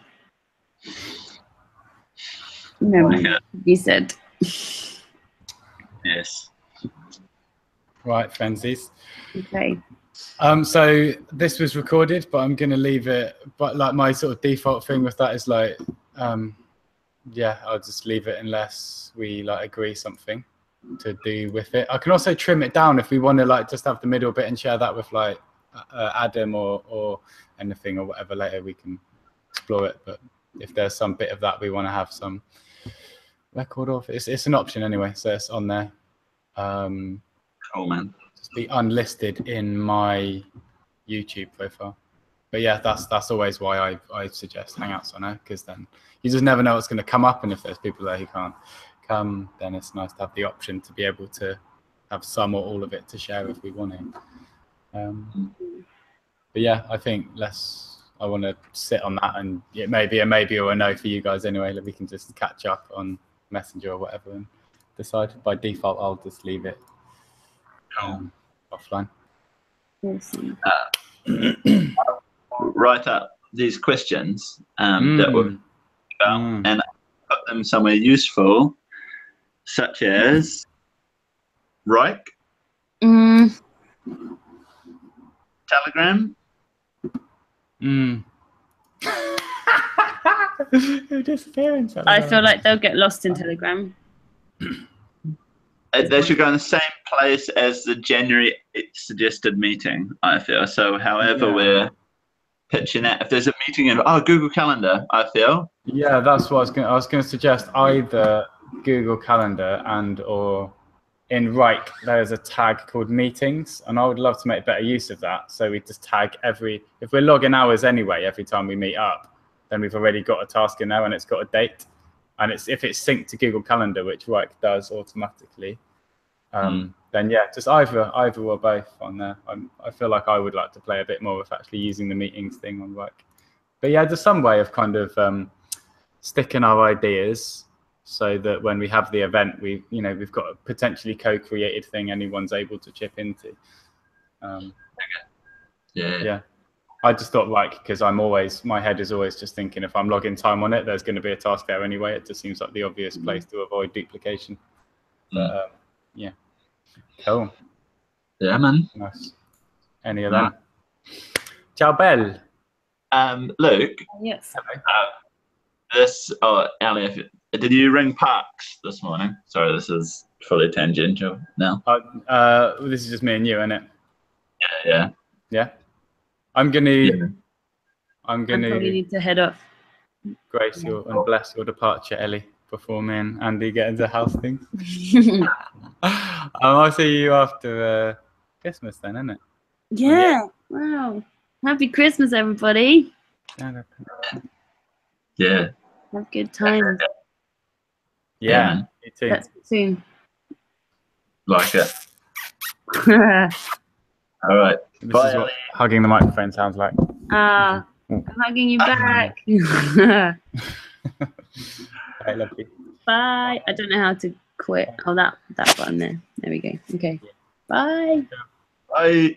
S4: No, you said.
S5: Yes.
S3: Right, Frenzies.
S4: Okay.
S3: So this was recorded, but I'm going to leave it. But like my sort of default thing with that is like, yeah, I'll just leave it unless we like agree something to do with it. I can also trim it down if we want to like just have the middle bit and share that with like Adam or anything or whatever later. We can explore it. But if there's some bit of that we want to have some record of, it's an option anyway, so it's on there.
S5: Cool, man.
S3: Just be unlisted in my YouTube profile. But yeah, that's always why I suggest Hangouts on there, because then you just never know what's going to come up, and if there's people there who can't come, then it's nice to have the option to be able to have some or all of it to share if we want to. But yeah, I think I want to sit on that, and it may be a maybe or a no for you guys anyway. That we can just catch up on Messenger or whatever and decide. By default, I'll just leave it offline.
S4: Awesome.
S5: Write up these questions that we've about, and put them somewhere useful, such as Reich, Telegram.
S4: I feel like they'll get lost in Telegram.
S5: They should go in the same place as the January suggested meeting, I feel. So however we're pitching that, if there's a meeting in Google Calendar, I feel.
S3: Yeah, that's what I was going to suggest. Either Google Calendar or in Reich there's a tag called meetings, and I would love to make better use of that. So we just tag if we're logging hours anyway every time we meet up, then we've already got a task in there and it's got a date, and if it's synced to Google Calendar, which Reich does automatically, then yeah, just either or both on there. I feel like I would like to play a bit more with actually using the meetings thing on Reich. But yeah, there's some way of kind of sticking our ideas so that when we have the event, we've got a potentially co-created thing anyone's able to chip into. Yeah. I just thought because my head is always just thinking if I'm logging time on it, there's going to be a task there anyway. It just seems like the obvious place to avoid duplication. But yeah, cool.
S5: Yeah, man.
S3: Nice. Any of them? Ciao, Belle.
S5: Luke.
S4: Yes.
S5: Ali, did you ring Parks this morning? Sorry, this is fully tangential now.
S3: This is just me and you, isn't it?
S5: Yeah.
S3: I'm gonna
S4: probably need to head off.
S3: Grace and bless your departure, Ellie, before me and Andy get into house things. I'll see you after Christmas then, isn't it?
S4: Yeah. Wow. Happy Christmas, everybody.
S5: Yeah.
S4: Have good times.
S3: Yeah, you too.
S4: That's soon.
S5: Like it. All right.
S3: This
S5: Bye,
S3: is what hugging the microphone sounds like.
S4: I'm hugging you back.
S3: Right, love you.
S4: Bye. I don't know how to quit. Oh, that button there. There we go. Okay. Bye.
S5: Bye.